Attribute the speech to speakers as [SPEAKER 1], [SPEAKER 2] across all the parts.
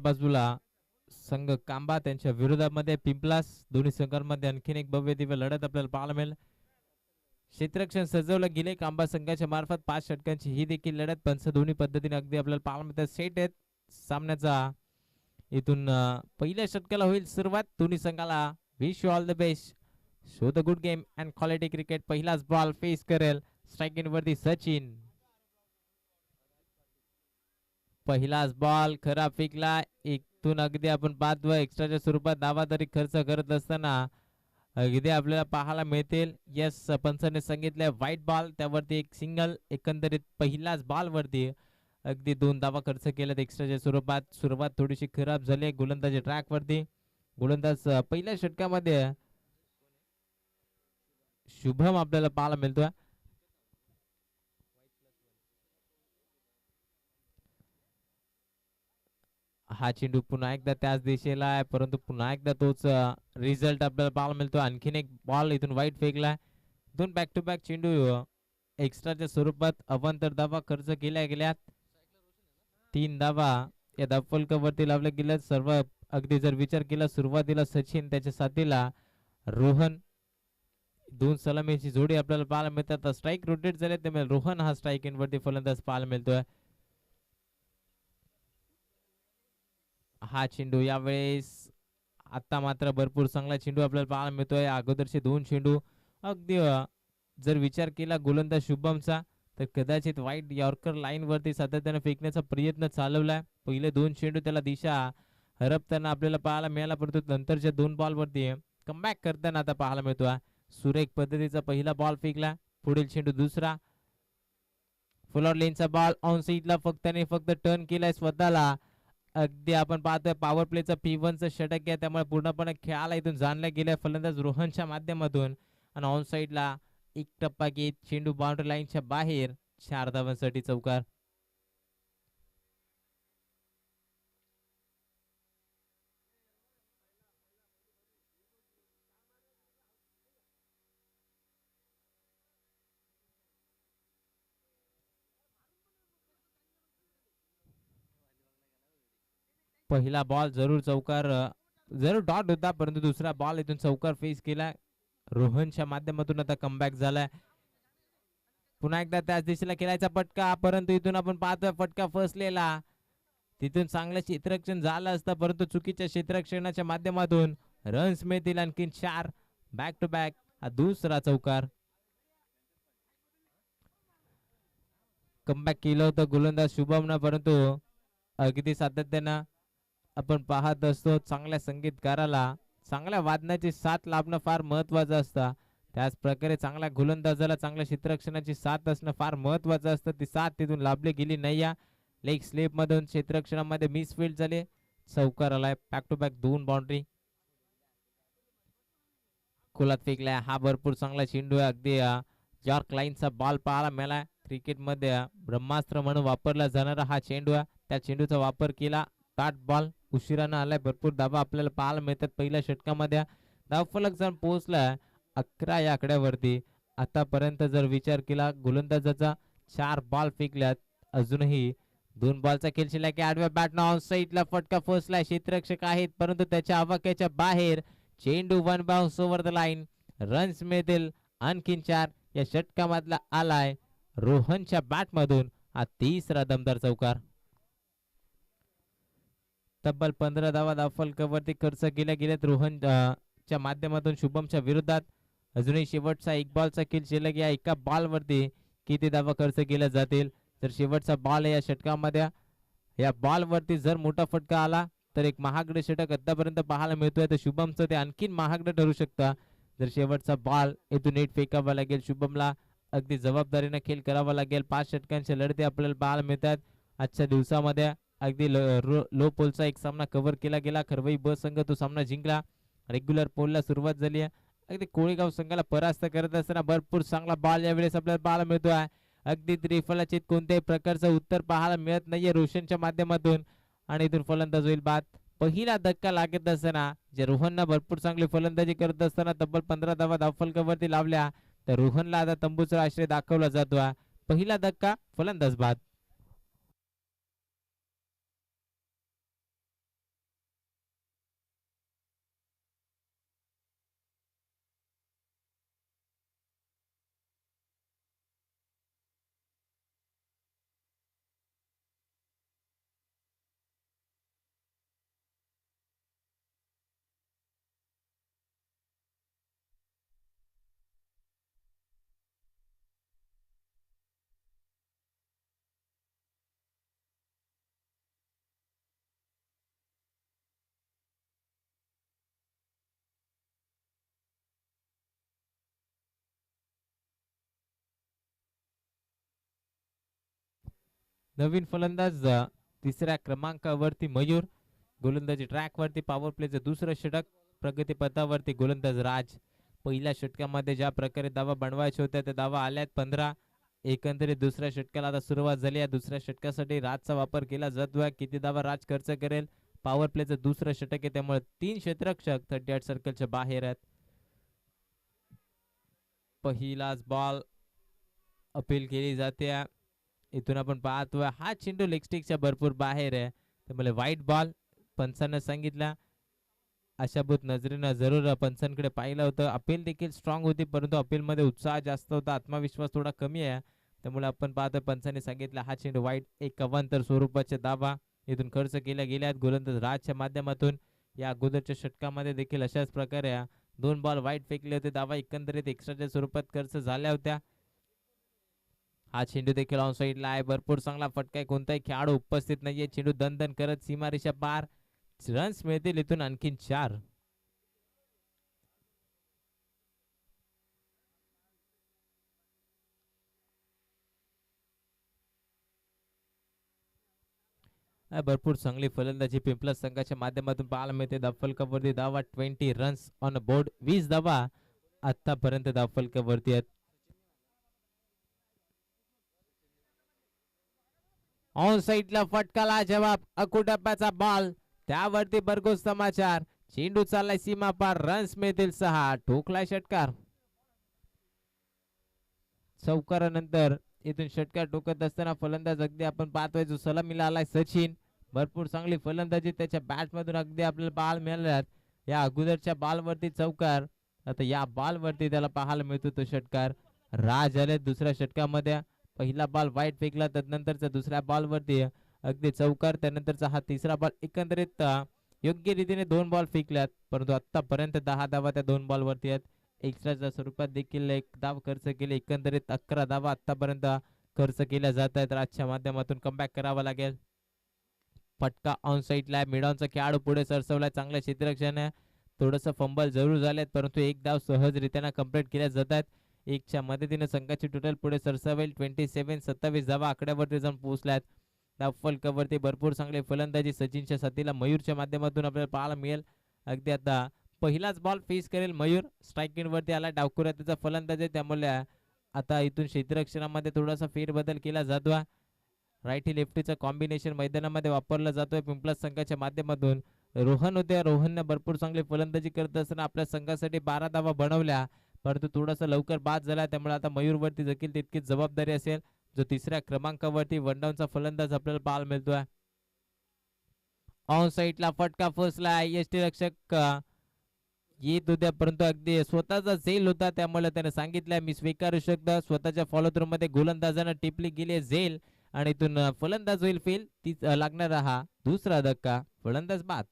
[SPEAKER 1] बाजूला संघ कांबा त्यांच्या विरोधामध्ये पिंपलास. दोन्ही संघांमध्ये आणखीन एक भव्य दिव्य लढत आपल्याला पाहायला मिळेल. क्षेत्ररक्षण सजवलं गेले कांबा संघाच्या मार्फत 5 षटकांची ही देखील लढत पंच दोन्ही पद्धतीने अगदी आपल्याला पाहायला मिळतात. सेट आहेत सामन्याचा. इथून पहिल्या षटकाला होईल सुरुवात. दोन्ही संघाला wish you all the best. Show the good game and quality cricket. पहिलाच बॉल फेस करेल स्ट्राइक वरती सचिन. पहिलाच बॉल खराब फेकला. इथून अगदी आपण पाहतो एक्स्ट्राच्या स्वरूपात दावादारी खर्च करत असताना अगदी आपल्याला पाहायला मिळतील. यस पंचाने सांगितलं व्हाईट बॉल त्यावरती एक सिंगल. एकंदरीत पहिलाच बॉल वरती अगदी 2 धावा खर्च केल्यात एक्स्ट्राच्या स्वरूपात. सुरुवात थोडीशी खराब झाली गोलंदाजी ट्रॅक वरती. गोलंदाज पहिल्या षटकामध्ये शुभम आपल्याला पाहायला मिळतोय. हा चेंडू पुन्हा एकदा त्याच दिशेला आहे परंतु पुन्हा एकदा तोच रिझल्ट आपल्याला पाहायला मिळतो. आणखीन एक बॉल इथून वाईट फेकलाय. 2 बॅक टू बॅक चेंडू एक्स्ट्राच्या स्वरूपात अवांतर धावा खर्च केल्या गेल्यात. 3 धावा या धावफलकावरती लावल्या गेल्यात. सर्व अगदी जर विचार केला सुरुवातीला सचिन त्याच्या साथीला रोहन 2 सलामीची जोडी आपल्याला पाहायला मिळतात. स्ट्राईक रोटेट झाले त्यामुळे रोहन हा स्ट्राईक इन वरती फलंदाज पाहायला मिळतोय. हा चेंडू यावेळेस आता मात्र भरपूर चांगला चेंडू आपल्याला पाहायला मिळतोय. अगोदरचे 2 चेंडू अगदी जर विचार केला गोलंदाज शुभमचा तर कदाचित वाईट यॉर्कर लाईन वरती सातत्याने फेकण्याचा प्रयत्न चालवलाय. पहिले 2 चेंडू त्याला दिशा हरपताना आपल्याला पाहायला मिळाला परंतु नंतरच्या 2 बॉल वरती कमबॅक करताना आता पाहायला मिळतोय. सुरेख पद्धतीचा पहिला बॉल फेकला. पुढील चेंडू दुसरा. फुलर लेनचा बॉल ऑन साइडला फक्त टर्न केलाय स्वतःला. अगदी आपण पाहतोय पॉवर प्लेचा P1चं षटक आहे त्यामुळे पूर्णपणे खेळाला इथून जाणल्या गेल्या फलंदाज रोहनच्या माध्यमातून आणि ऑन साइडला एक टप्पा घेत चेंडू बाउंड्री लाईनच्या बाहेर. 4 धावांसाठी चौकार. पहिला बॉल जरूर चौकार जरूर डॉट होता परंतु दुसरा बॉल इथून चौकार फेस केला रोहनच्या माध्यमातून. आता कमबॅक झालाय. पुन्हा एकदा त्याच दिशेला खेळायचा फटका परंतु इथून आपण पाहतोय फटका फसलेला. तिथून चांगलं क्षेत्ररक्षण झालं असतं परंतु चुकीच्या क्षेत्ररक्षणाच्या माध्यमातून रन्स मिळतील आणखीन 4. बॅक टू बॅक हा दुसरा चौकार. कमबॅक केलं होतं गोलंदाज शुभमनं परंतु अगदी सातत्यानं आपण पाहत असतो चांगल्या संगीतकाराला चांगल्या वादनाची साथ लाभणं फार महत्वाचं असतं. त्याच प्रकारे चांगल्या गोलंदाजाला चांगल्या क्षेत्ररक्षणाची साथ असणं फार महत्वाचं असतं. ती साथ तिथून लाभली गेली नाही. या लेग स्लिप मधून क्षेत्ररक्षणामध्ये मिसफील्ड झाले. चौकार आलाय. Back to back 2 boundary. खोलात फेकलाय. हा भरपूर चांगला चेंडू आहे. अगदी जॉर्क लाईनचा बॉल पाहायला मिळाला. क्रिकेटमध्ये ब्रह्मास्त्र म्हणून वापरला जाणारा हा चेंडू आहे. त्या चेंडूचा वापर केला. ताट बॉल उशिरानं आलाय. भरपूर धावा आपल्याला पाहायला मिळतात. पहिल्या षटकामध्ये धावफलक जर पोहोचला 11 या आकड्यावरती. आतापर्यंत जर विचार केला गोलंदाजाचा 4 बॉल फेकल्यात. अजूनही 2 बॉलचा खेळ शिल्लक की आडव्या बॅटनं ऑन साइडला फटका फसलाय. क्षेत्ररक्षक आहेत परंतु त्याच्या आवाक्याच्या बाहेर. चेंडू 1 bounce over the line. Runs मिळतील आणखीन 4. या षटकामधला आलाय रोहनच्या बॅट मधून हा तिसरा दमदार चौकार. तब्बल 15 धावा धावफलकावरती खर्च केल्या गेल्यात रोहन च्या माध्यमातून शुभमच्या विरोधात. अजूनही शेवटचा 1 बॉलचा खेळ शिल्लक. या एका बॉल वरती किती धावा खर्च केल्या जातील. तर शेवटचा बॉल या षटकामध्ये या बॉल वरती जर मोठा फटका आला तर एक महागडे षटक आतापर्यंत पाहायला मिळतोय. तर शुभमचं ते आणखीन महागडं ठरू शकतं जर शेवटचा बॉल इथून नीट फेकावा लागेल. शुभमला अगदी जबाबदारीने खेळ करावा लागेल. 5 षटकांच्या लढती आपल्याला पाहायला मिळतात आजच्या दिवसामध्ये. अगदी लो पोलचा एक सामना कव्हर केला गेला. खरवई ब संघ तो सामना जिंकला. रेग्युलर पोलला सुरुवात झाली आहे. अगदी कोळेगाव संघाला परास्त करत असताना भरपूर चांगला बॉल यावेळेस आपल्याला पाहायला मिळतोय. अगदी त्रिफलाचित कोणत्याही प्रकारचं उत्तर पाहायला मिळत नाहीये रोशनच्या माध्यमातून आणि इथून फलंदाज होईल बाद. पहिला धक्का लागत असताना जे रोहनला भरपूर चांगली फलंदाजी करत असताना तब्बल 15 धावा धावफलकावरती लावल्या तर रोहनला आता तंबूचा आश्रय दाखवला जातोय. पहिला धक्का फलंदाज बाद. नवीन फलंदाज तिसऱ्या क्रमांकावरती मयूर. गोलंदाजी ट्रॅक वरती पॉवर प्लेचं दुसरं षटक. प्रगतीपथावरती गोलंदाज राज. पहिल्या षटकामध्ये ज्या प्रकारे धावा बनवायच्या होत्या त्या धावा आल्यात 15. एकंदरीत दुसऱ्या षटकाला आता सुरुवात झाली आहे. दुसऱ्या षटकासाठी राजचा वापर केला जातोय. किती धावा राज खर्च करेल? पॉवर प्लेचं दुसरं षटक आहे त्यामुळे 3 क्षेत्ररक्षक 38 सर्कलच्या बाहेर आहेत. पहिलाच बॉल अपील केली जाते. इथून आपण पाहतोय हा चेंडू लेगस्टिकच्या भरपूर बाहेर आहे त्यामुळे वाईट बॉल. पंचांना सांगितलं आशाभूत नजरेनं जरूर पंचांकडे पाहिलं होतं. अपील देखील स्ट्रॉंग होती परंतु अपील मध्ये उत्साह जास्त होता, आत्मविश्वास थोडा कमी आहे त्यामुळे आपण पाहतोय पंचांनी सांगितलं हा चेंडू वाईट. एक अवांतर स्वरूपाचे धावा इथून खर्च केल्या गेल्यात गोलंदाज राजच्या माध्यमातून. या अगोदरच्या षटकामध्ये देखील अशाच प्रकारे 2 बॉल वाईट फेकले होते. धावा एकंदरीत एक्स्ट्राच्या स्वरूपात खर्च झाल्या होत्या. हा चेंडू देखील ऑन साईडला आहे. भरपूर चांगला फटका आहे. कोणताही खेळाडू उपस्थित नाहीये. चेंडू दणदण करत सीमारेषा पार. रन्स मिळतील इथून आणखीन 4. भरपूर चांगली फलंदाजी पिंपलाज संघाच्या माध्यमातून पाहायला मिळते. धावफलकावरती धावा 20 रन्स ऑन बोर्ड. 20 धावा आतापर्यंत धावफलकावरती आहेत. ऑन साईडला फटकाला जवाब. अकुटप्प्याचा बॉल त्यावरती भरघोस समाचार. चेंडू चाललाय सीमा पार. रन्स मिळतील 6. ठोकलाय षटकार. चौकारानंतर इथून षटकार टोकत असताना फलंदाज अगदी आपण पाहतोय जो सलामीला आलाय सचिन. भरपूर चांगली फलंदाजी त्याच्या बॅट मधून अगदी आपल्याला बॉल मिळाल्यात. या अगोदरच्या बॉल वरती चौकार. आता या बॉल वरती त्याला पाहायला मिळतो तो षटकार. राज आले दुसऱ्या षटकामध्ये. पहिला बॉल वाईट फेकला त्यानंतरचा दुसऱ्या बॉल वरती अगदी चौकार. त्यानंतरचा हा तिसरा बॉल. एकंदरीत योग्य रीतीने 2 बॉल फेकल्यात परंतु आतापर्यंत 10 धावा त्या 2 बॉल वरती आहेत. एक्स्ट्राच्या स्वरूपात देखील 1 धाव खर्च केले. एकंदरीत 11 धावा आतापर्यंत खर्च केल्या जात आहेत. राजच्या माध्यमातून कमबॅक करावा लागेल. फटका ऑन साईडला. मिडॉनचा खेळाडू पुढे सरसवलाय. चांगल्या क्षेत्ररक्षण आहे. थोडंसं फंबल जरूर झालेत परंतु 1 धाव सहजरित्याने कंप्लीट केल्या जात आहेत. 1च्या मदतीने संघाची टोटल पुढे सरसवेल 27 धावा आकड्यावरती जाऊन पोहोचल्यात. धावफलकावरती भरपूर चांगली फलंदाजी सचिनच्या साथीला मयूरच्या माध्यमातून आपल्याला पाहायला मिळेल. अगदी आता पहिलाच बॉल फेस करेल मयूर. स्ट्राईक वरती आला. डावखुरा त्याचा फलंदाज आहे त्यामुळे आता इथून क्षेत्ररक्षणामध्ये थोडासा फेरबदल केला जातो. राईटी लेफ्टीचं कॉम्बिनेशन मैदानामध्ये वापरलं जातोय पिंपलाज संघाच्या माध्यमातून. रोहन होते. रोहनने भरपूर चांगली फलंदाजी करत असताना आपल्या संघासाठी 12 धावा बनवल्या परंतु थोडासा लवकर बाद झाला त्यामुळे आता मयूरवरती देखील तितकीच जबाबदारी असेल. जो तिसऱ्या क्रमांकावरती वनडाऊनचा फलंदाज आपल्याला पाहायला मिळतोय. ऑन साईडला फटका फसला. यष्टी रक्षक येत होत्या परंतु अगदी स्वतःचा झेल होता त्यामुळे त्याने सांगितलं मी स्वीकारू शकतो. स्वतःच्या फॉलो थ्रू मध्ये गोलंदाजानं टिपली गेली झेल आणि इथून फलंदाज होईल फेल. तीच लागणारा हा दुसरा धक्का. फलंदाज बाद.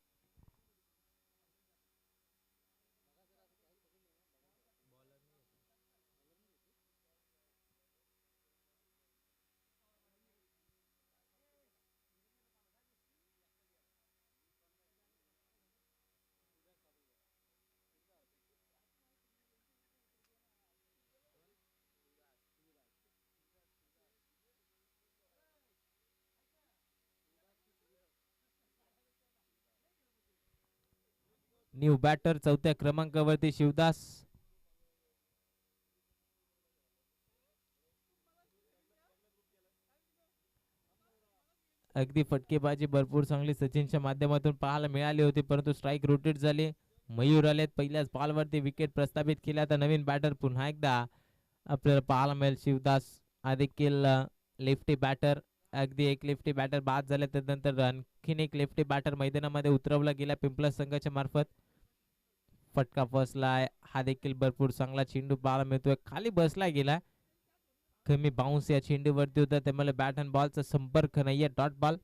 [SPEAKER 1] न्यू बॅटर 4थ्या क्रमांकावरती शिवदास. अगदी फटकेबाजी भरपूर चांगली सचिनच्या माध्यमातून पाहायला मिळाली होती परंतु स्ट्राईक रोटेट झाली. मयूर आलेत. पहिल्याच बॉलवरती विकेट प्रस्थापित केल्या. आता नवीन बॅटर पुन्हा एकदा आपल्याला पाहायला मिळेल शिवदास. देखील लेफ्टी बॅटर. अगदी एक लेफ्टी बॅटर बाद झाले त्यानंतर आणखीन एक लेफ्टी बॅटर मैदानामध्ये उतरवला गेला पिंपलाज संघाच्या मार्फत. फटका फसलाय. हा देखील भरपूर चांगला चेंडू पाहायला मिळतोय. खाली बसला गेला. कमी बाउन्स या चेंडूवरती होता त्यामुळे बॅट अँड बॉलचा संपर्क नाहीये. Dot ball.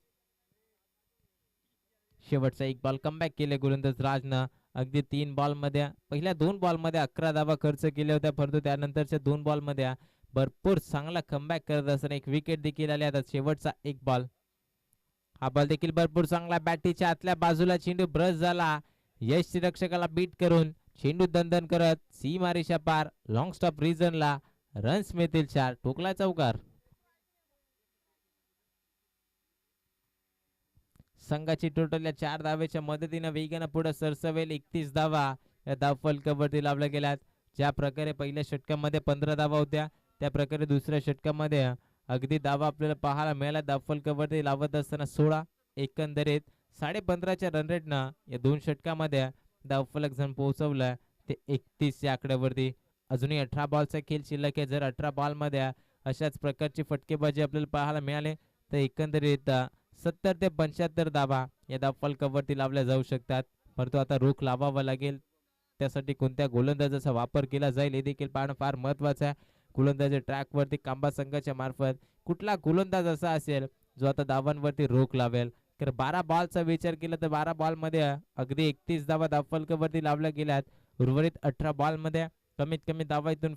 [SPEAKER 1] शेवटचा 1 बॉल कमबॅक केले गोलंदाज राजनं. अगदी 3 बॉल मध्ये पहिल्या 2 बॉल मध्ये 11 धावा खर्च केल्या होत्या परंतु त्यानंतरच्या 2 बॉल मध्ये भरपूर चांगला कमबॅक करत असताना 1 विकेट देखील आली. आता शेवटचा 1 बॉल. हा बॉल देखील भरपूर चांगला बॅटीच्या आतल्या बाजूला चेंडू ब्रश झाला. यश रक्षकाला बीट करून चेंडू दणदण करत सीमारेषा पार. Long stop रिजनला. रन्स मिळतील 4. ठोकला चौकार. संघाची टोटल या 4 धावेच्या मदतीने वेगानं पुढे सरसवेल. 31 धावा या धावफलकावरती लावल्या गेल्यात. ज्या प्रकारे पहिल्या षटकामध्ये 15 धावा होत्या त्या प्रकारे दुसऱ्या षटकामध्ये अगदी धावा आपल्याला पाहायला मिळाल्या. धावफलकावरती लावत असताना 16 एकंदरीत 15.5च्या रन रेटनं या 2 षटकामध्ये धावफलक जण पोहोचवलं ते 31 या आकड्यावरती. अजूनही 18 बॉलचा खेळ शिल्लक आहे. जर 18 बॉलमध्ये अशाच प्रकारची फटकेबाजी आपल्याला पाहायला मिळाले तर एकंदरीत 70 ते 75 धावा या धावफलकावरती लावल्या जाऊ शकतात. परंतु आता रोख लावावा लागेल. त्यासाठी कोणत्या गोलंदाजाचा वापर केला जाईल हे देखील पाहणं फार महत्वाचं आहे. गोलंदाजी ट्रॅकवरती कांबा संघाच्या मार्फत कुठला गोलंदाज असा असेल जो आता धावांवरती रोख लावेल. तर 12 बॉलचा विचार केला तर 12 बॉलमध्ये अगदी 31 धावा धावफलकावरती लावल्या गेल्यात. उर्वरित 18 बॉलमध्ये कमीत कमी धावा इथून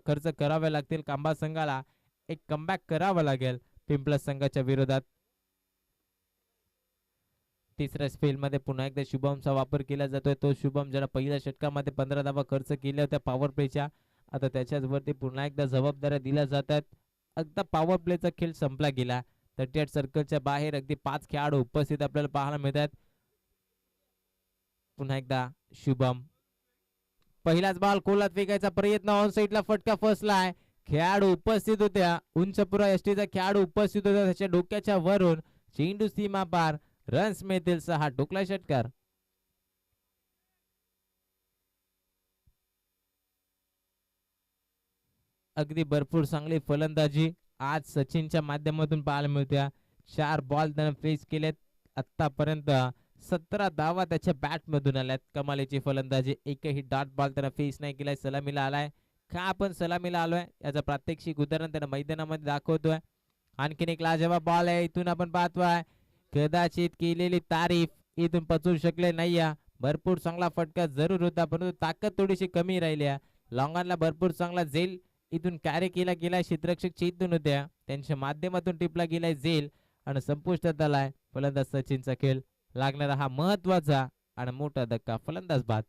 [SPEAKER 1] खर्च करावे लागतील. कांबा संघाला एक कमबॅक करावा लागेल पिंपळस संघाच्या विरोधात. तिसऱ्या स्पेल मध्ये पुन्हा एकदा शुभमचा वापर केला जातोय. तो शुभम ज्याला पहिल्या षटकामध्ये 15 धावा खर्च केल्या होत्या पॉवर प्लेच्या, आता त्याच्याच वरती पुन्हा एकदा जबाबदाऱ्या दिल्या जातात. एकदा पॉवर प्लेचा खेळ संपला गेला. 38 सर्कलच्या बाहेर अगदी 5 खेळाडू उपस्थित आपल्याला पाहायला मिळतात. पुन्हा एकदा शुभम पहिलाच बॉल कोलात फेकायचा प्रयत्न, ऑन साइडला फटका फसलाय. खेळाडू उपस्थित होत्या. उंचपुरा एसटीचा खेळाडू उपस्थित होता. त्याच्या डोक्याच्या वरून चेंडू सीमा पार. रन्स मिळतील 6. टोकला षटकार. अगदी भरपूर चांगली फलंदाजी आज सचिनच्या माध्यमातून पाहायला मिळत्या. 4 बॉल त्यानं फेस केलेत. आतापर्यंत 17 धावा त्याच्या बॅट मधून आल्यात. कमालीची फलंदाजी. एकही डॉट बॉल त्यानं फेस नाही केलाय. सलामीला आलाय. का आपण सलामीला आलोय याचं प्रात्यक्षिक उदाहरण त्यानं मैदानामध्ये दाखवतोय. आणखीन एक लाजवाब बॉल आहे. इथून आपण पाहतोय कदाचित केलेली तारीफ इथून पचवू शकले नाही. भरपूर चांगला फटका जरूर होता परंतु ताकद थोडीशी कमी राहिली. लॉंगॉनला भरपूर चांगला झेल इथून कॅरी केला गेलाय. क्षेत्ररक्षक चेतून होत्या त्यांच्या माध्यमातून टिपला गेलाय झेल आणि संपुष्टात आलाय फलंदाज सचिनचा खेळ. लागणारा हा महत्वाचा आणि मोठा धक्का फलंदाज बाद.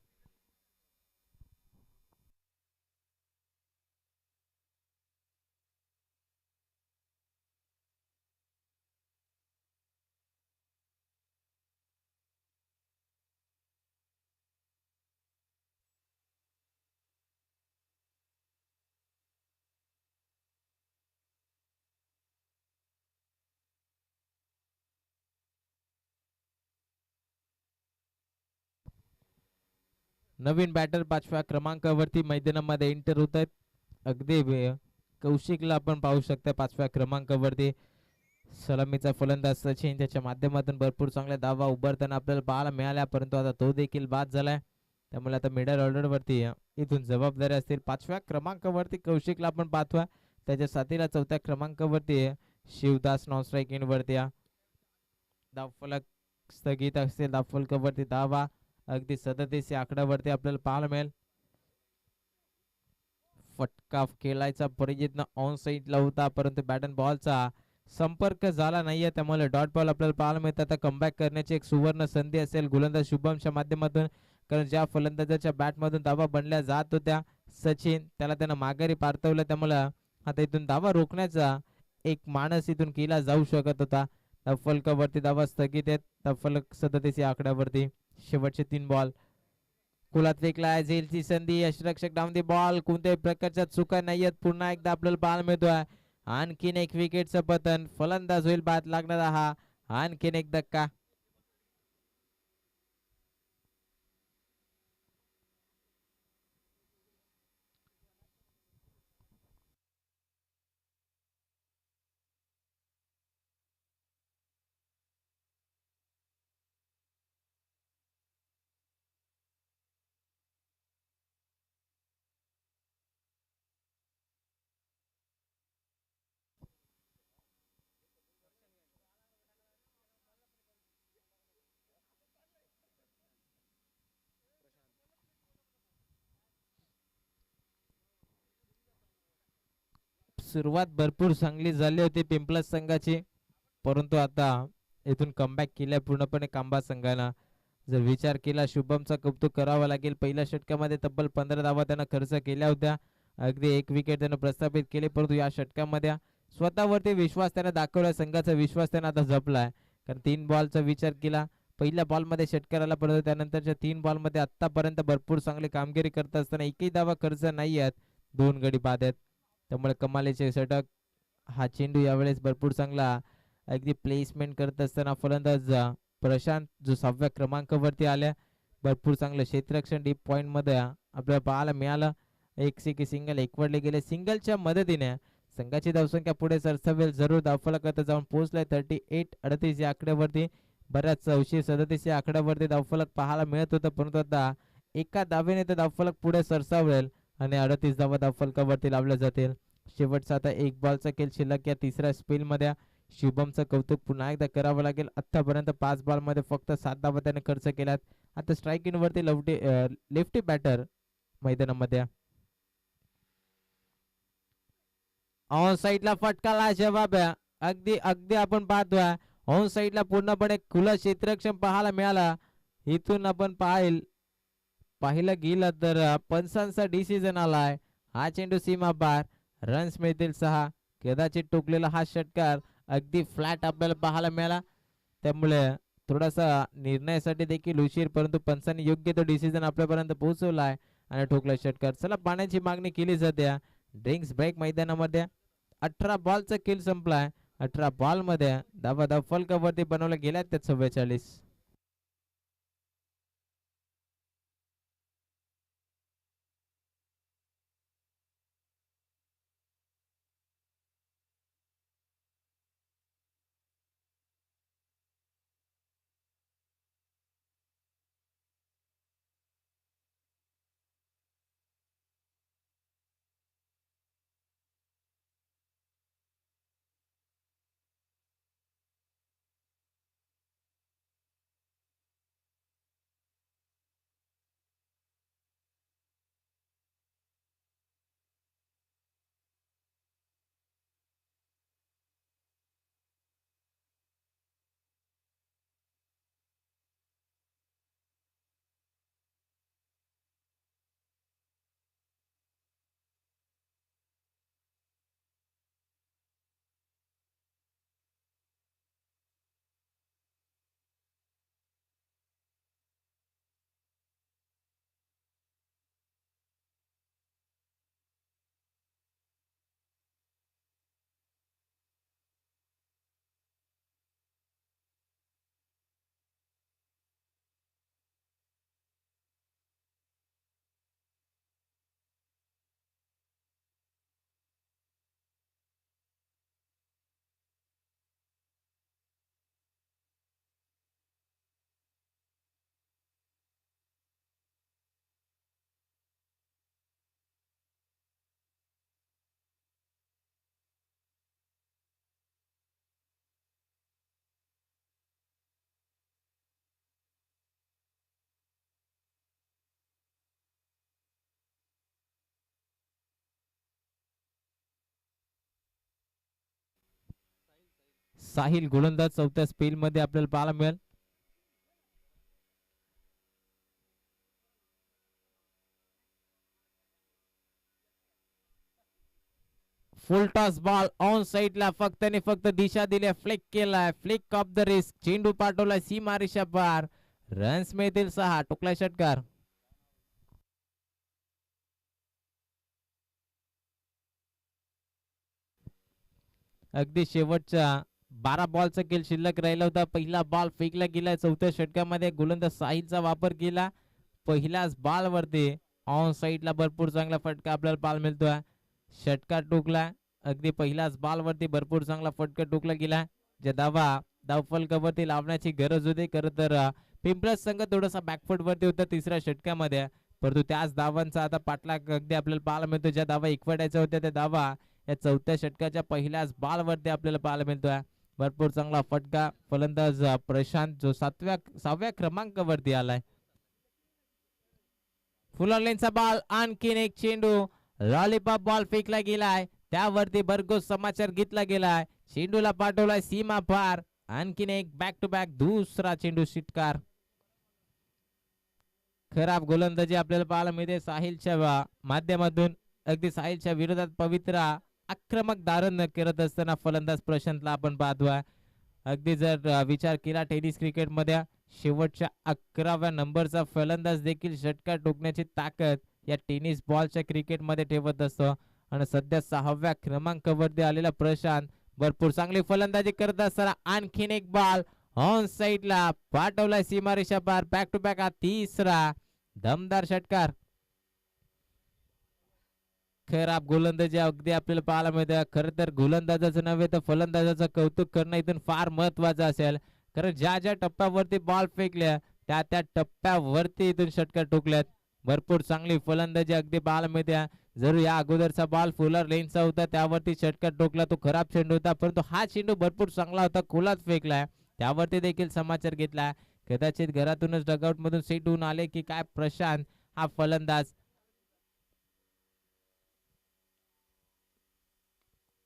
[SPEAKER 1] नवीन बॅटर 5व्या क्रमांकावरती मैदानामध्ये एंटर होत आहेत. अगदी कौशिकला आपण पाहू शकता 5व्या क्रमांकावरती. सलामीचा फलंदाज सचिन त्याच्या माध्यमातून भरपूर चांगल्या धावा उभारताना आपल्याला पाहायला मिळाल्या परंतु आता तो देखील बाद झालाय. त्यामुळे आता मिडल ऑर्डर वरती इथून जबाबदारी असतील. 5व्या क्रमांकावरती कौशिकला आपण पाहतोय. त्याच्या साथीला 4थ्या क्रमांकावरती शिवदास नॉन स्ट्राईक इन वरती. धावफलक स्थगित असतील. धावफलकावरती धावा अगदी 37 या आकड्यावरती आपल्याला पाहायला मिळेल. फटका खेळायचा प्रयत्न ऑन साइडला होता परंतु बॅट अँड बॉलचा संपर्क झाला नाहीये. त्यामुळे डॉट बॉल आपल्याला पाहायला मिळतात. आता कमबॅक करण्याची एक सुवर्ण संधी असेल गोलंदाज शुभमच्या माध्यमातून. कारण ज्या फलंदाजाच्या बॅटमधून धावा बनल्या जात होत्या सचिन त्यानं माघारी पारतवलं. त्यामुळे आता इथून धावा रोखण्याचा एक मानस इथून केला जाऊ शकत होता. फलकावरती धावा स्थगित आहेत. फलक 37 या आकड्यावरती. शेवटचे 3 बॉल. कुलात फेकलाय झेलची संधी. यष्टरक्षक डाऊन दी बॉल. कोणत्याही प्रकारच्या चुका नाहीयेत. पुन्हा एकदा आपल्याला पाहायला मिळतोय आणखीन एक विकेटचं पतन. फलंदाज होईल बाद. लागणारा हा आणखीन एक धक्का. सुरुवात भरपूर चांगली झाली होती पिंपळस संघाची परंतु आता इथून कमबॅक केल्या पूर्णपणे कांबा संघाला. जर विचार केला शुभमचा कौतुक करावा लागेल. पहिल्या षटकामध्ये तब्बल 15 धावा त्यानं खर्च केल्या होत्या. अगदी 1 विकेट त्यानं प्रस्थापित केले परंतु या षटकामध्ये स्वतःवरती विश्वास त्यानं दाखवला. संघाचा विश्वास त्यानं आता जपलाय. कारण 3 बॉलचा विचार केला. पहिल्या बॉलमध्ये षटकाराला पडतो, त्यानंतरच्या 3 बॉलमध्ये आतापर्यंत भरपूर चांगली कामगिरी करत असताना एकही धावा खर्च नाही आहेत, 2 गडी बाद आहेत. त्यामुळे कमालीचे षटक. हा चेंडू यावेळेस भरपूर चांगला अगदी प्लेसमेंट करत असताना फलंदाज प्रशांत जो 6व्या क्रमांकावरती आल्या. भरपूर चांगलं क्षेत्ररक्षण डीप पॉइंट मध्ये आपल्याला पाहायला मिळालं. एक सिंगल एकवडले गेले. सिंगलच्या मदतीने संघाची धावसंख्या पुढे सरसावेल जरूर. धावफलक जाऊन पोहोचलाय 38-38 या आकड्यावरती. बऱ्याच 37 या आकड्यावरती धावफलक पाहायला मिळत होतं, परंतु आता एका धावेने ते धावफलक पुढे सरसावेल आणि 38 धावा धावफलकावरती लावल्या जातील. शेवटचा आता 1 बॉलचा खेळ शिल्लक या तिसऱ्या स्पेल मध्ये. शुभमचं कौतुक पुन्हा एकदा करावं लागेल. आतापर्यंत 5 बॉल मध्ये फक्त 7 धावा त्याने खर्च केल्यात. आता स्ट्राईक इन वरती लेफ्टी बॅटर मैदानामध्ये. ऑन साईडला फटकाला जवाब आहे. अगदी अगदी आपण पाहतोय ऑन साईडला पूर्णपणे खुलं क्षेत्ररक्षण पाहायला मिळाला. इथून आपण पाहिलं गेलं तर पंचांचा डिसिजन आलाय. हा चेंडू सीमा पार. रन्स मिळतील 6. कदाचित टोकलेला हा षटकार अगदी फ्लॅट आपल्याला पाहायला मिळाला, त्यामुळे थोडासा निर्णयासाठी देखील उशीर, परंतु पंचांनी योग्य तो डिसिजन आपल्यापर्यंत पोहोचवलाय आणि ठोकला षटकार. चला पाण्याची मागणी केली जाते ड्रिंक्स ब्रेक मैदानामध्ये. 18 बॉलचा खेळ संपलाय. 18 बॉल मध्ये धावा फलकावरती बनवल्या गेल्या त्या 44. साहिल गोलंदाज 4थ्या स्पेल मध्ये आपल्याला पाहायला मिळेल. फुल टॉस बॉल ऑन साइडला फक्त आणि फक्त दिशा दिली. फ्लिक केलाय. Flick of the risk. चेंडू पाठवलाय सीमारेषा पार. रन्स मिळतील 6. टोकला षटकार. अगदी शेवटच्या 12 बॉलचा खेळ शिल्लक राहिला होता. पहिला बॉल फेकला गेला. 4थ्या षटकामध्ये गोलंदाज साहिलचा वापर केला. पहिल्याच बॉल वरती ऑन साइडला भरपूर चांगला फटका आपल्याला पाहायला मिळतोय. षटकार टोकला. अगदी पहिल्याच बॉल वरती भरपूर चांगला फटका टोकला गेला. ज्या धावफलकावरती लावण्याची गरज होती. खरं तर पिंपळस संघ थोडासा बॅकफुट वरती होता तिसऱ्या षटकामध्ये, परंतु त्याच धावांचा आता पाठलाग अगदी आपल्याला पाहायला मिळतो. ज्या धावा एकवटायच्या होत्या त्या धावा या 4थ्या षटकाच्या पहिल्याच बॉल वरती आपल्याला पाहायला मिळतोय. भरपूर चांगला फटका. फलंदाज प्रशांत जो 6व्या क्रमांकावरती आलाय. फुल ऑनलाईनचा बॉल. आणखीन एक चेंडू. लॉलीपॉप बॉल फेकला गेलाय. त्यावरती भरघोस समाचार घेतला गेलाय. चेंडूला पाठवलाय सीमा पार. आणखीन एक बॅक टू बॅक दुसरा चेंडू षटकार. खराब गोलंदाजी आपल्याला पाहायला मिळते साहिलच्या माध्यमातून. अगदी साहिलच्या विरोधात पवित्र आक्रमक धारण करत असताना फलंदाज प्रशांतला आपण पाहतोय. अगदी जर विचार केला टेनिस क्रिकेटमध्ये शेवटच्या 11व्या नंबरचा फलंदाज देखील षटकार ठोकण्याची ताकद या टेनिस बॉलच्या क्रिकेटमध्ये ठेवत असतो. आणि सध्या 6व्या क्रमांकावरती आलेला प्रशांत भरपूर चांगली फलंदाजी करत असताना आणखीन एक बॉल ऑन साइडला पाठवलाय सीमारेषा पार. बॅक टू बॅक हा तिसरा दमदार षटकार. खराब गोलंदाजी अगदी आपल्याला पाहायला मिळते. खरं तर गोलंदाजाचं नव्हे तर फलंदाजाचं कौतुक करणं इथून फार महत्वाचं असेल. कारण ज्या ज्या टप्प्यावरती बॉल फेकल्या त्या त्या टप्प्यावरती इथून षटकार ठोकल्यात. भरपूर चांगली फलंदाजी अगदी पाहायला मिळते. जर या अगोदरचा बॉल फुलर लेनचा होता त्यावरती षटकार ठोकला, तो खराब चेंडू होता, परंतु हा चेंडू भरपूर चांगला होता, खोलात फेकलाय, त्यावरती देखील समाचार घेतला. कदाचित घरातूनच डगआउट मधून सेट होऊन आले की काय प्रशांत हा फलंदाज.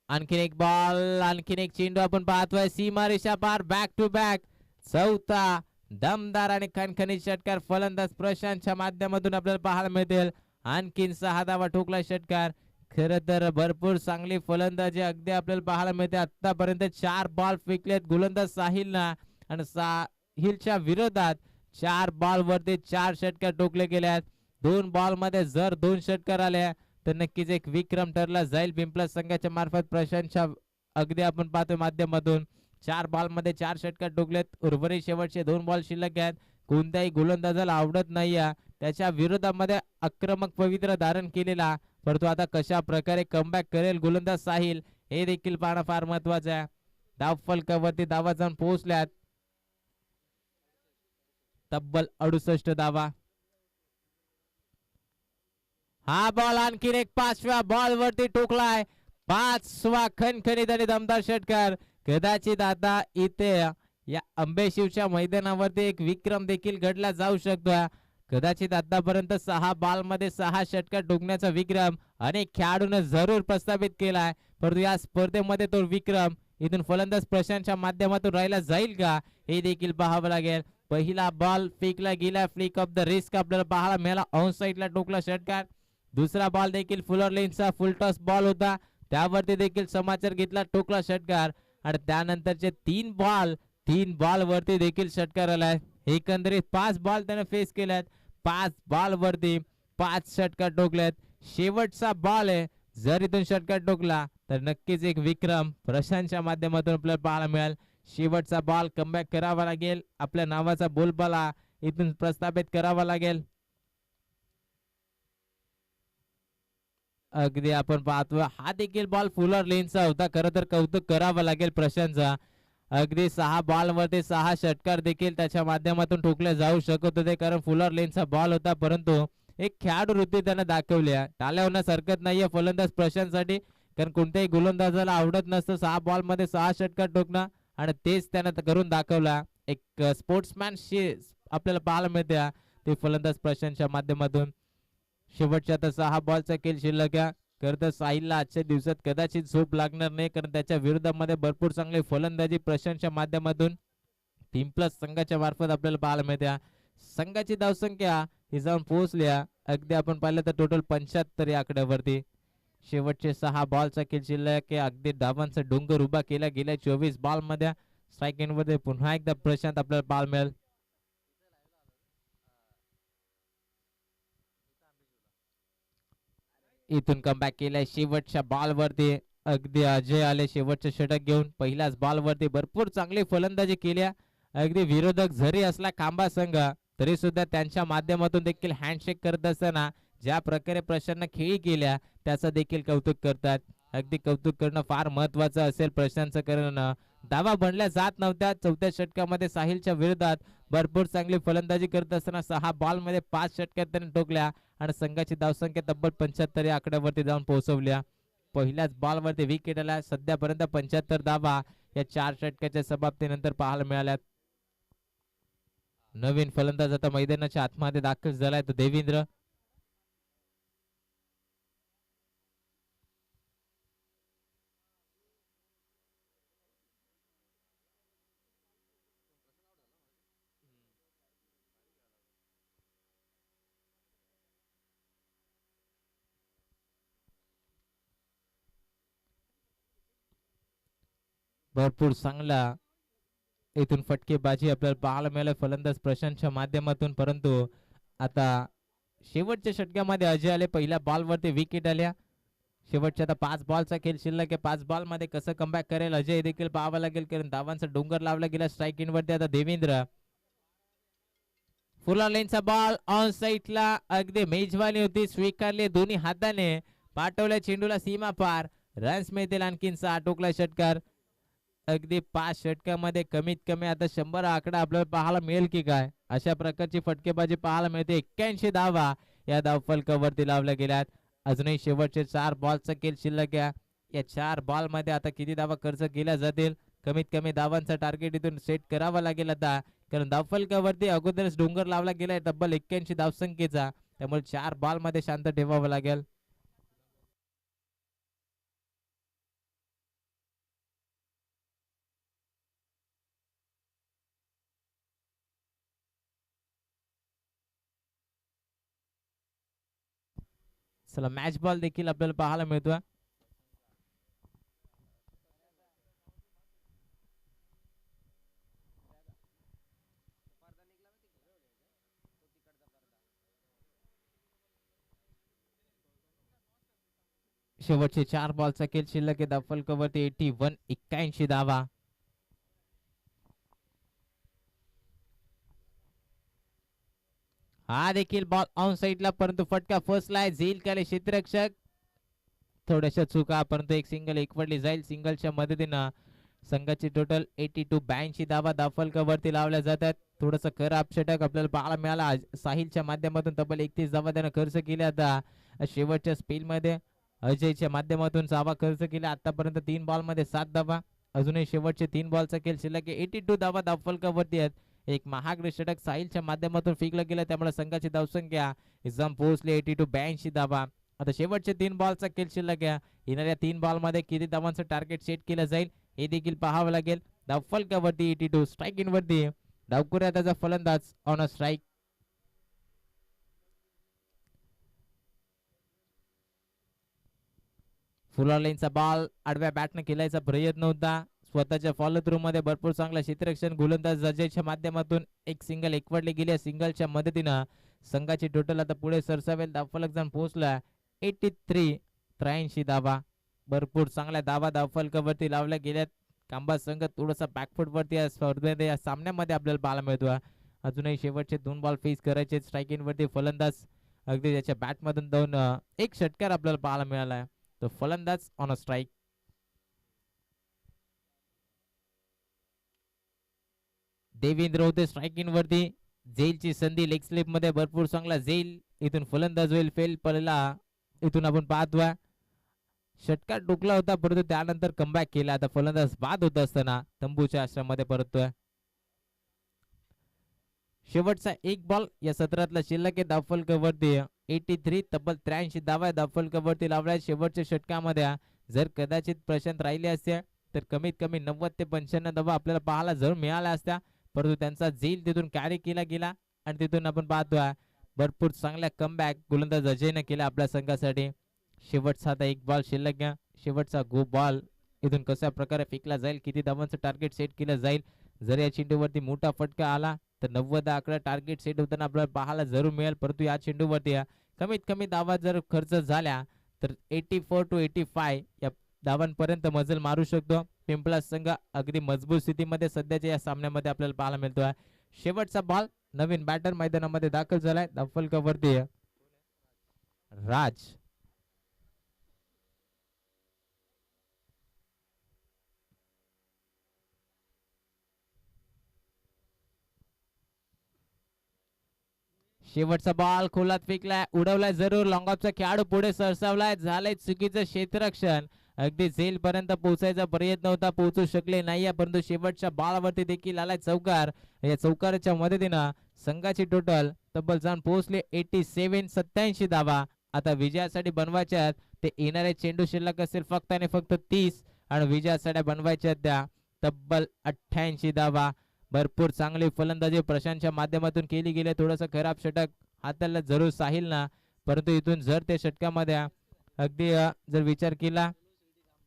[SPEAKER 1] आणखीन एक बॉल, आणखीन एक चेंडू आपण पाहतोय सीमारेषा पार. बॅक टू बॅक चौथा दमदार आणि खणखणीत षटकार फलंदाज प्रशांतच्या माध्यमातून आपल्याला पाहायला मिळतील. आणखीन 6 धावा ठोकला षटकार. खर तर भरपूर चांगली फलंदाजी अगदी आपल्याला पाहायला मिळते. आतापर्यंत 4 बॉल फेकलेत गोलंदाज साहिलना आणि साहिलच्या विरोधात 4 बॉल वरती 4 षटकार ठोकले गेल्यात. 2 बॉल मध्ये जर 2 षटकार आले तर नक्कीच एक विक्रम ठरला जाईल पिंपळा संघाच्या मार्फत. प्रशांतच्या अगदी आपण पाहतोय माध्यमातून 4 बॉल मध्ये 4 षटकार ठोकलेत. उर्वरित शेवटचे 2 बॉल शिल्लक आहेत. कोणत्याही गोलंदाजाला आवडत नाही त्याच्या विरोधामध्ये आक्रमक पवित्र धारण केलेला, परंतु आता कशा प्रकारे कमबॅक करेल गोलंदाज साहिल हे देखील पाहणं फार महत्वाचं आहे. धाव फलकावरती धावा जाऊन पोहोचल्यात तब्बल 68 धावा. हा बॉल आणखीन एक 5व्या बॉल वरती टोकलाय. 5वा खणखणीत आणि दमदार षटकार. कदाचित आता इथे या अंबेशिवच्या मैदानावरती एक विक्रम देखील घडला जाऊ शकतो. कदाचित आतापर्यंत 6 बॉल मध्ये 6 षटकार ठोकण्याचा विक्रम अनेक खेळाडूंना जरूर प्रस्थापित केलाय, परंतु या स्पर्धेमध्ये तो विक्रम इथून फलंदाज प्रशांतच्या माध्यमातून राहिला जाईल का हे देखील पाहावं लागेल. पहिला बॉल फेकला गेला, फ्लिक ऑफ द रिस्क आपल्याला पाहायला मिळाला, ऑन साइडला टोकला षटकार. दुसरा बॉल देखील फुलर लेनचा फुल टॉस बॉल होता, त्यावरती देखील समाचार घेतला, टोकला षटकार. आणि त्यानंतरचे 3 बॉल वरती देखील षटकार आलाय. एकंदरीत 5 बॉल त्याने फेस केल्यात. 5 बॉल वरती 5 षटकार ठोकलेत. शेवटचा बॉल आहे, जर इथून षटकार ठोकला तर नक्कीच एक विक्रम प्रशांतच्या माध्यमातून आपल्याला पाहायला मिळेल. शेवटचा बॉल कमबॅक करावा लागेल, आपल्या नावाचा बोलबाला इथून प्रस्थापित करावा लागेल. अगदी आपण पाहतोय हा देखील बॉल फुलर लेनचा होता. खरं तर कौतुक करावं लागेल प्रशांतचा. अगदी 6 बॉल वरती 6 षटकार देखील त्याच्या माध्यमातून ठोकले जाऊ शकत होते, कारण फुलर लेनचा बॉल होता, परंतु एक खेळाडू वृत्ती त्याने दाखवल्या. टाळ्या होण्यास हरकत नाहीये फलंदाज प्रशांतसाठी, कारण कोणत्याही गोलंदाजाला आवडत नसतं 6 बॉल मध्ये 6 षटकार ठोकणं, आणि तेच त्याने करून दाखवला. एक स्पोर्ट्समॅनशिप आपल्याला पाहायला मिळते ते फलंदाज प्रशांतच्या माध्यमातून. शेवटच्या आता 6 बॉलचा खेळ शिल्लक आहे. खरं तर साहिलला आजच्या दिवसात कदाचित झोप लागणार नाही, कारण त्याच्या विरोधामध्ये भरपूर चांगली फलंदाजी प्रशांतच्या माध्यमातून पिंपळस संघाच्या मार्फत आपल्याला पाहायला मिळते. संघाची धावसंख्या ही जाऊन पोहोचल्या अगदी आपण पाहिलं तर टोटल 75 या आकड्यावरती. शेवटचे 6 बॉलचा खेळ शिल्लक आहे. अगदी धावांचा डोंगर उभा केला गेल्या 24 बॉल मध्ये. स्ट्राईक एंडमध्ये पुन्हा एकदा प्रशांत आपल्याला पाहायला मिळेल. इथून कमबॅक केलाय शेवटच्या बॉल वरती. अगदी अजय आले शेवटचे षटक घेऊन. पहिल्याच बॉल वरती भरपूर चांगली फलंदाजी केल्या. अगदी विरोधक जरी असला खांबा संघ तरी सुद्धा त्यांच्या माध्यमातून देखील हँडशेक करत असताना ज्या प्रकारे प्रशांतने खेळी केल्या त्याचं देखील कौतुक करतात. अगदी कौतुक करणं फार महत्वाचं असेल प्रशांतचं, कारण धावा बनल्या जात नव्हत्या. 4थ्या षटकामध्ये साहिलच्या विरोधात भरपूर चांगली फलंदाजी करत असताना 6 बॉल मध्ये 5 षटकार त्यांनी ठोकल्या आणि संघाची धावसंख्या तब्बल 75 या आकड्यावरती जाऊन पोहोचवल्या. पहिल्याच बॉल वरती विकेट आला. सध्यापर्यंत 75 धावा या 4 षटकाच्या समाप्तीनंतर पाहायला मिळाल्यात. नवीन फलंदाज आता मैदानाच्या आतमध्ये दाखल झालाय तो देवेंद्र. भरपूर चांगला इथून फटकेबाजी आपल्याला पाहायला मिळाली फलंदाज प्रशांतच्या माध्यमातून, परंतु आता शेवटच्या षटकामध्ये अजय आले पहिल्या बॉलवरती विकेट आल्या. शेवटच्या आता 5 बॉलचा खेळ शिल्लक आहे. 5 बॉल मध्ये कसं कमबॅक करेल अजय देखील पाहावं लागेल, कारण धावांचा डोंगर लावला गेला स्ट्राईक इन वरती. आता देवेंद्र फुला लेनचा बॉल ऑन साईडला, अगदी मेजवानी होती स्वीकारली दोन्ही हाताने, पाठवल्या चेंडूला सीमा पार, रन्स मिळतील आणखीन 6. टोकला षटकार. अगदी 5 षटकामध्ये कमीत कमी आता 100 आकडा आपल्याला पाहायला मिळेल की काय, अशा प्रकारची फटकेबाजी पाहायला मिळते. 81 धावा या धावफलकावरती लावल्या गेल्यात. अजूनही शेवटचे 4 बॉलचा खेळ शिल्लक आहे. या 4 बॉल मध्ये आता किती धावा खर्च केल्या जातील, कमीत कमी धावांचा टार्गेट इथून सेट करावा लागेल आता, कारण धावफलकावरती अगोदरच डोंगर लावला गेलाय तब्बल 81 धावसंख्येचा, त्यामुळे 4 बॉल मध्ये शांत ठेवावं लागेल. चला मॅच बॉल देखील आपल्याला पाहायला मिळतोय. शेवटचे 4 बॉलचा खेळ शिल्लक आहे. धावफलकावरती 81 धावा. हा देखील बॉल ऑन साईडला, परंतु फटका फसलाय. झेल केले क्षेत्ररक्षक, थोड्याशा चुका, परंतु एक सिंगल एकवटली जाईल. सिंगलच्या मदतीनं संघाची टोटल 82 धावा धावफलकावरती लावल्या जातात. थोडस खराब षटक आपल्याला पाहायला मिळाला साहिलच्या माध्यमातून, तब्बल 31 धावा त्यानं खर्च केल्या. आता शेवटच्या स्पेल मध्ये अजयच्या माध्यमातून 6 धावा खर्च केल्या. आतापर्यंत 3 बॉल मध्ये 7 धावा. अजूनही शेवटचे 3 बॉलचा खेळ शिल्लक 82 धावा धावफलकावरती आहेत. एक महागडे षटक साहिलच्या माध्यमातून फेकलं गेलं, त्यामुळे संघाची धावसंख्या एक्झाम पोहोचली 82 धावा. आता शेवटचे 3 बॉलचा खेळ शिल्लक आहे. येणाऱ्या 3 बॉल मध्ये किती धावांचं टार्गेट सेट केलं जाईल हे देखील पाहावं लागेल. धावफलकावरती 82 स्ट्राईक इन वरती डावकुऱ्या त्याचा फलंदाज ऑन अ स्ट्राईक. फुला लेनचा बॉल आडव्या बॅटने खेळायचा प्रयत्न होता. स्वतःच्या फॉलो थ्रू मध्ये भरपूर चांगला क्षेत्ररक्षण गोलंदाज अजयच्या माध्यमातून एक सिंगल एकवटली गेली. सिंगलच्या मदतीनं संघाची टोटल आता पुढे सरसावेल. धावफलक जाऊन पोहोचला 83 धावा. भरपूर चांगल्या धावा धावफलकावरती लावल्या गेल्यात. कांबा संघ थोडासा बॅकफुट वरती या स्पर्धेमध्ये या सामन्यामध्ये आपल्याला पाहायला मिळतो. अजूनही शेवटचे 2 बॉल फेस करायचे. स्ट्राईक इन वरती फलंदाज अगदी त्याच्या बॅट मधून दोन एक षटकार आपल्याला पाहायला मिळाला. तो फलंदाज ऑन अ स्ट्राईक. देवेंद्र होते स्ट्राईक इन वरती. झेलची संधी लेग स्लिप मध्ये भरपूर चांगला झेल, इथून फलंदाज होईल फेल पडला. इथून आपण पाहतोय षटकार टोकला होता, परंतु त्यानंतर कमबॅक केला. आता फलंदाज बाद होत असताना तंबूच्या आश्रमामध्ये परततोय. शेवटचा 1 बॉल या सत्रातला शिल्लक आहे. धावफलकावरती 83 तब्बल 83 धावा धावफलकावरती लावलाय. शेवटच्या षटकामध्ये जर कदाचित प्रशांत राहिले असते तर कमीत कमी 90 ते 95 धावा आपल्याला पाहायला जरूर मिळाल्या असत्या, परंतु त्यांचा झेल तिथून कॅरी केला गेला आणि तिथून आपण पाहतोय भरपूर चांगल्या कमबॅक गोलंदाज अजयने केला आपल्या संघासाठी. शेवटचा आता 1 बॉल शिल्लक आहे. शेवटचा गो बॉल इथून कशा प्रकारे फेकला जाईल, किती धावांचं टार्गेट सेट केलं जाईल. जर या चेंडूवरती मोठा फटका आला तर 90 आकडा टार्गेट सेट होताना आपल्याला पाहायला जरूर मिळेल, परंतु या चेंडूवरती कमीत कमी धावा जर खर्च झाल्या तर 84 to 85 या धावांपर्यंत मजल मारू शकतो. पिंपळा संघ अगदी मजबूत स्थितीमध्ये सध्याच्या या सामन्यामध्ये आपल्याला पाहायला मिळतोय. शेवटचा बॉल नवीन बॅटर मैदानामध्ये दाखल झालाय. धावफलकावरती राज. शेवटचा बॉल खोलात फेकलाय, उडवलाय जरूर. लॉंग ऑफचा खेळाडू पुढे सरसावलाय, झालंय चुकीचं क्षेत्ररक्षण. अगदी झेल पर्यंत पोहोचायचा प्रयत्न होता, पोहोचू शकले नाहीये, परंतु शेवटच्या बॉलवरती देखील आलाय चौकार. या चौकाराच्या मदतीनं संघाची टोटल तब्बल जाऊन पोहोचले 87 धावा. आता विजयासाठी बनवायच्या ते येणारे चेंडू शिल्लक असेल फक्त आणि फक्त 30 आणि विजयासाठी बनवायच्या त्या तब्बल 88 धावा. भरपूर चांगली फलंदाजी प्रशांतच्या माध्यमातून केली गेली. थोडंसं खराब षटक हाताला जरूर साहिल ना, परंतु इथून जर त्या षटकामध्ये अगदी जर विचार केला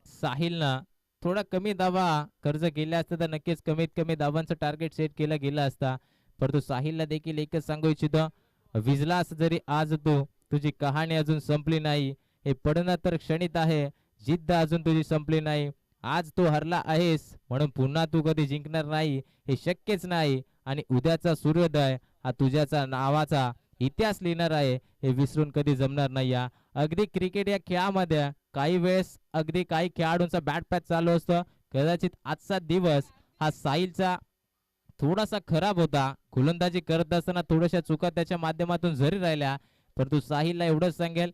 [SPEAKER 1] साहिल ना थोडा कमी धावा खर्च केल्या असता तर नक्कीच कमीत कमी धावांचं टार्गेट सेट केलं गेलं असता. परंतु साहिलला देखील एकच सांगू इच्छितो, विजलास जरी आज तू, तुझी कहाणी अजून संपली नाही. हे पडणं तर क्षणित आहे, जिद्द अजून तुझी संपली नाही. आज तू हरला आहेस म्हणून पुन्हा तू कधी जिंकणार नाही हे शक्यच नाही. आणि उद्याचा सूर्योदय हा तुझ्याचा नावाचा इतिहास लिहिणार आहे, हे विसरून कधी जमणार नाही. या अगदी क्रिकेट या खेळामध्ये काही वेळेस अगदी काही खेळाडूंचा बॅट पॅच चालू असतं. कदाचित आजचा दिवस हा साहिलचा थोडासा खराब होता. गोलंदाजी करत असताना थोड्याशा चुका त्याच्या माध्यमातून जरी राहिल्या, परंतु साहिलला एवढंच सांगेल,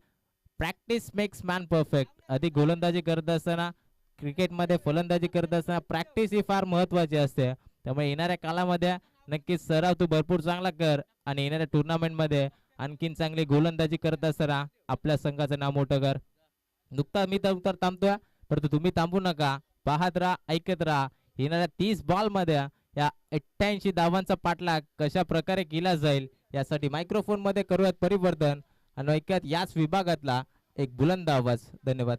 [SPEAKER 1] प्रॅक्टिस मेक्स मॅन परफेक्ट. अधिक गोलंदाजी करत असताना, क्रिकेटमध्ये फलंदाजी करत असताना प्रॅक्टिस ही फार महत्वाची असते. त्यामुळे येणाऱ्या काळामध्ये नक्कीच सराव तू भरपूर चांगला कर आणि येणाऱ्या टुर्नामेंटमध्ये आणखीन चांगली गोलंदाजी करत असताना आपल्या संघाचं नाव मोठं कर. नुकता मी तर थांबतोय, परंतु तुम्ही थांबू नका. पाहत राहा, ऐकत राहा. येणाऱ्या 30 बॉल मध्ये या 88 धावांचा पाठलाग कशा प्रकारे केला जाईल यासाठी मायक्रोफोन मध्ये करूयात परिवर्तन आणि ऐकूयात याच विभागातला एक बुलंद आवाज. धन्यवाद.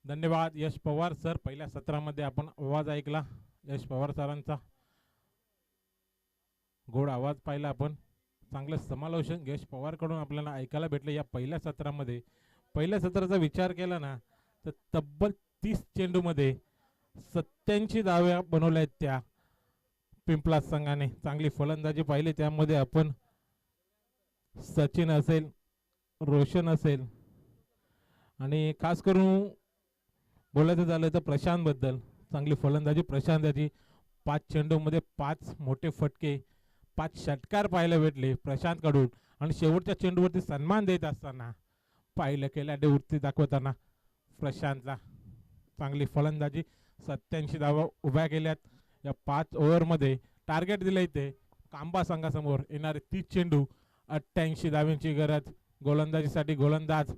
[SPEAKER 2] धन्यवाद यश पवार सर. पहिल्या सत्रामध्ये आपण आवाज ऐकला यश पवार सरांचा, गोड आवाज पाहिला आपण. चांगलं समालोचन यश पवार कडून आपल्याला ऐकायला भेटलं या पहिल्या सत्रामध्ये. पहिल्या सत्राचा विचार केला ना तर तब्बल 30 चेंडूमध्ये 87 धावे बनवल्या आहेत त्या पिंपलाज संघाने. चांगली फलंदाजी पाहिली त्यामध्ये आपण. सचिन असेल, रोशन असेल आणि खास करून बोलायचं झालं तर प्रशांत बद्दल चांगली फलंदाजी प्रशांताची. 5 चेंडूमध्ये 5 मोठे फटके, 5 षटकार पाहायला भेटले प्रशांत कडून. आणि शेवटच्या चेंडूवरती सन्मान देत असताना पाहिलं केल्या वृत्ती दाखवताना प्रशांतला चांगली फलंदाजी. 87 धावा उभ्या केल्यात या 5 ओव्हरमध्ये. टार्गेट दिलंय ते कांबा संघासमोर. येणारे 30 चेंडू, 88 धाव्यांची गरज. गोलंदाजीसाठी गोलंदाज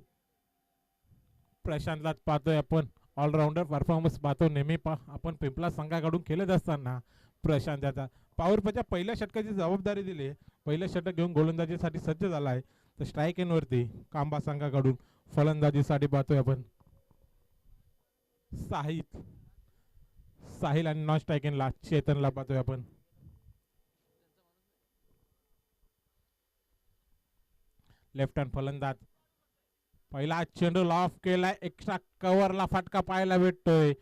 [SPEAKER 2] प्रशांतलाच पाहतोय आपण. ऑलराऊंडर परफॉर्मन्स पाहतो नेहमी आपण पिंपला संघाकडून खेळत असताना प्रशांतचा. पॉवर प्लेच्या पहिल्या षटकाची जबाबदारी दिली. पहिलं षटक घेऊन गोलंदाजीसाठी सज्ज झाला आहे. तर स्ट्राईक एनवरती कांबा संघाकडून फलंदाजीसाठी पाहतोय आपण साहिल आणि नॉन स्ट्राईक एनला चेतनला पाहतोय आपण. लेफ्ट हँड फलंदाज. पहिला चेंडू लॉफ केलाय, एक्स्ट्रा कव्हरला फटका पाहायला भेटतोय.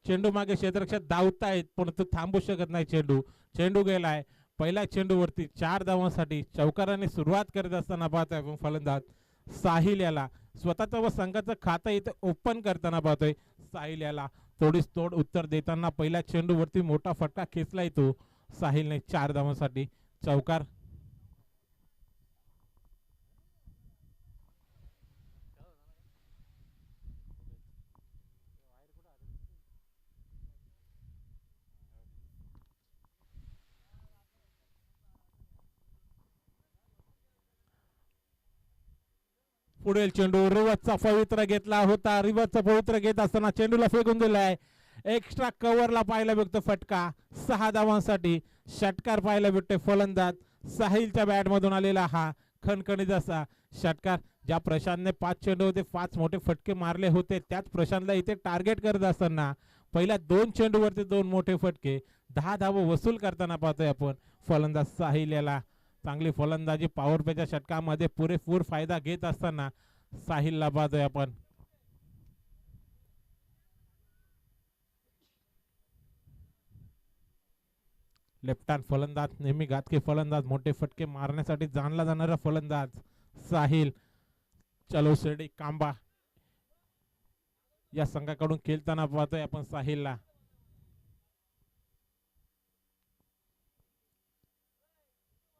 [SPEAKER 2] चेंडू मागे क्षेत्ररक्षक धावतायत पण तो थांबू शकत नाही. चेंडू गेलाय. पहिल्या चेंडूवरती 4 धावांसाठी चौकाराने सुरुवात करत असताना पाहतोय आपण फलंदाज साहिल याला. स्वतःचं व संघाचं खातं इथे ओपन करताना पाहतोय साहिल याला. तोडीस तोड उत्तर देताना पहिल्या चेंडूवरती मोठा फटका खेचला येतो साहिलने 4 धावांसाठी चौकार. पुढील चेंडू रिवर्सचा पवित्र घेतला होता. रिवर्सचा पवित्र घेत असताना चेंडूला फेकून दिलाय. एक्स्ट्रा कव्हरला पाहायला भेटतो फटका 6 धावांसाठी. षटकार पाहायला भेटतोय फलंदाज साहिलच्या बॅट मधून आलेला हा खणखणीत असा षटकार. ज्या प्रशांतने 5 चेंडू होते 5 मोठे फटके मारले होते त्याच प्रशांतला इथे टार्गेट करत असताना पहिल्या 2 चेंडूवरती 2 मोठे फटके 10 धावा वसूल करताना पाहतोय आपण फलंदाज साहिल याला. चांगली फलंदाजी पॉवर प्लेच्या षटकामध्ये पुरेपूर फायदा घेत असताना साहिलला पाहतोय आपण. लेफ्ट हँड फलंदाज नेहमी घातकी फलंदाज मोठे फटके मारण्यासाठी जाणला जाणारा फलंदाज साहिल चलो शेडी कांबा या संघाकडून खेळताना पाहतोय आपण साहिलला.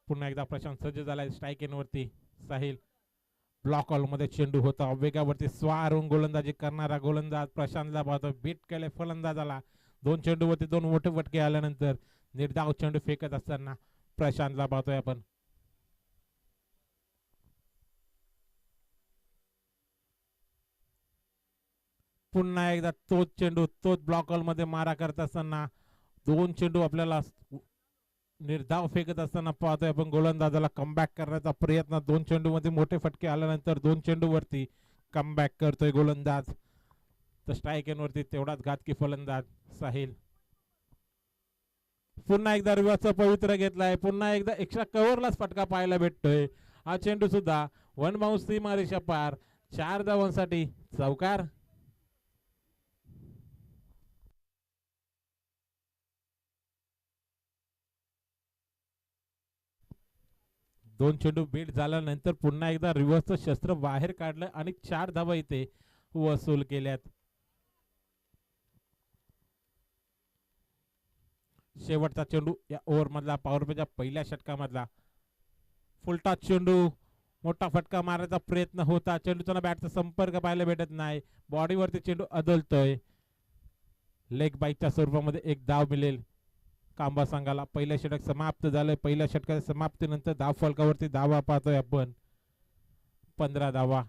[SPEAKER 2] पुन्हा एकदा प्रशांत सज्ज झालाय स्ट्राईक इन वरती. साहिल ब्लॉक हॉल मध्ये चेंडू होता वेगावरती स्वारून गोलंदाजी करणारा गोलंदाज प्रशांतला पाहतो. बीट केले फलंदाजाला. 2 चेंडूवरती 2 मोठे फटके आल्यानंतर निर्धाव चेंडू फेकत असताना प्रशांतला पाहतोय आपण. पुन्हा एकदा तोच चेंडू तोच ब्लॉक हॉल मध्ये मारा करत असताना 2 चेंडू आपल्याला निर्धाव फेकत असताना पाहतोय आपण गोलंदाजाला कमबॅक करण्याचा प्रयत्न. 2 चेंडू मध्ये मोठे फटके आल्यानंतर 2 चेंडू वरती कमबॅक करतोय गोलंदाज. तर स्ट्राईक एन वरती तेवढाच घातकी फलंदाज साहिल. पुन्हा एकदा रिवर्सचा पवित्र घेतलाय. पुन्हा एकदा एक्स्ट्रा कव्हरलाच फटका पाहायला भेटतोय. हा चेंडू सुद्धा 1 बाउन्स सीमारेषा पार 4 धावांसाठी चौकार. दोन चेंडू बीट झाल्यानंतर पुन्हा एकदा रिव्हर्सचं शस्त्र बाहेर काढलं आणि 4 धावा इथे वसूल केल्यात. शेवटचा चेंडू या ओव्हर मधला पॉवर प्लेच्या पहिल्या षटकामधला फुलटा चेंडू मोठा फटका मारण्याचा प्रयत्न होता. चेंडूचा बॅटचा संपर्क पाहायला भेटत नाही. बॉडीवरती चेंडू अदलतोय. लेग बाईकच्या स्वरूपामध्ये 1 धाव मिळेल कांबा संघाला. पहिलं षटक समाप्त झालंय. पहिल्या षटकाच्या समाप्तीनंतर धाव फलकावरती धावा पाहतोय आपण 15 धावा.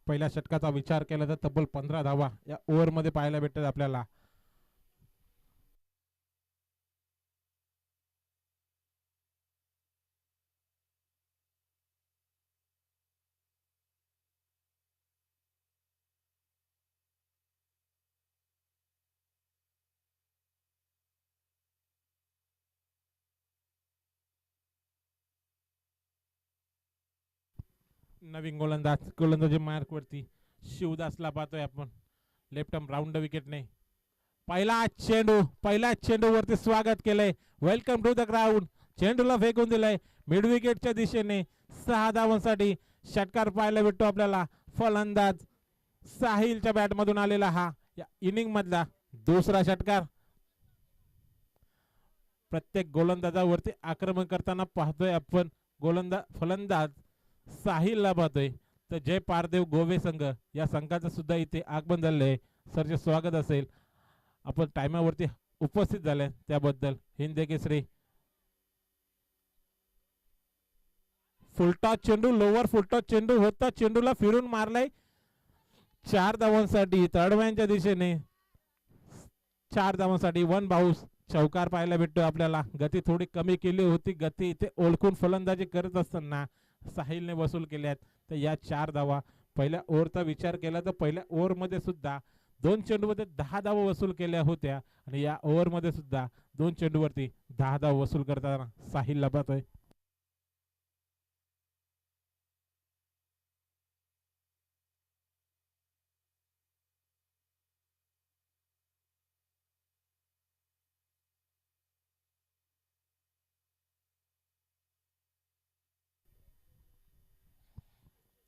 [SPEAKER 2] पहिल्या षटकाचा विचार केला तर तब्बल 15 धावा या ओव्हर मध्ये पाहायला भेटतात आपल्याला. नवीन गोलंदाजी मार्क वरती शिवदासला पाहतोय आपण. लेफ्ट आर्म राऊंड विकेटने पहिला चेंडू वरती स्वागत केलंय. Welcome to the ground. चेंडूला फेकून दिलाय मिड विकेटच्या दिशेने. 6 धावांसाठी षटकार पाहायला भेटतो आपल्याला. फलंदाज साहिलच्या बॅट मधून आलेला हा या इनिंग मधला दुसरा षटकार. प्रत्येक गोलंदाजावरती आक्रमण करताना पाहतोय आपण फलंदाज साहिलला पाहतोय. तर जय पारदेव गोवे संघ या संघाचं सुद्धा इथे आगमन झालंय. सरचे स्वागत असेल. आपण टाइमावरती उपस्थित झाले त्याबद्दल हिंद केसरी. फुलटॉस चेंडू लोवर फुलटॉस चेंडू होता. चेंडूला फिरून मारलाय 4 धावांसाठी तडव्यांच्या दिशेने 4 धावांसाठी 1 बाउस चौकार पाहायला भेटतो आपल्याला. गती थोडी कमी केली होती. गती इथे ओळखून फलंदाजी करत असताना साहिलने वसूल केल्यात. तर या 4 धावा पहिल्या ओव्हरचा विचार केला तर पहिल्या ओव्हरमध्ये सुद्धा 2 चेंडूमध्ये 10 धावा वसूल केल्या होत्या आणि या ओव्हरमध्ये सुद्धा 2 चेंडूवरती 10 धावा वसूल करताना साहिल लढतोय.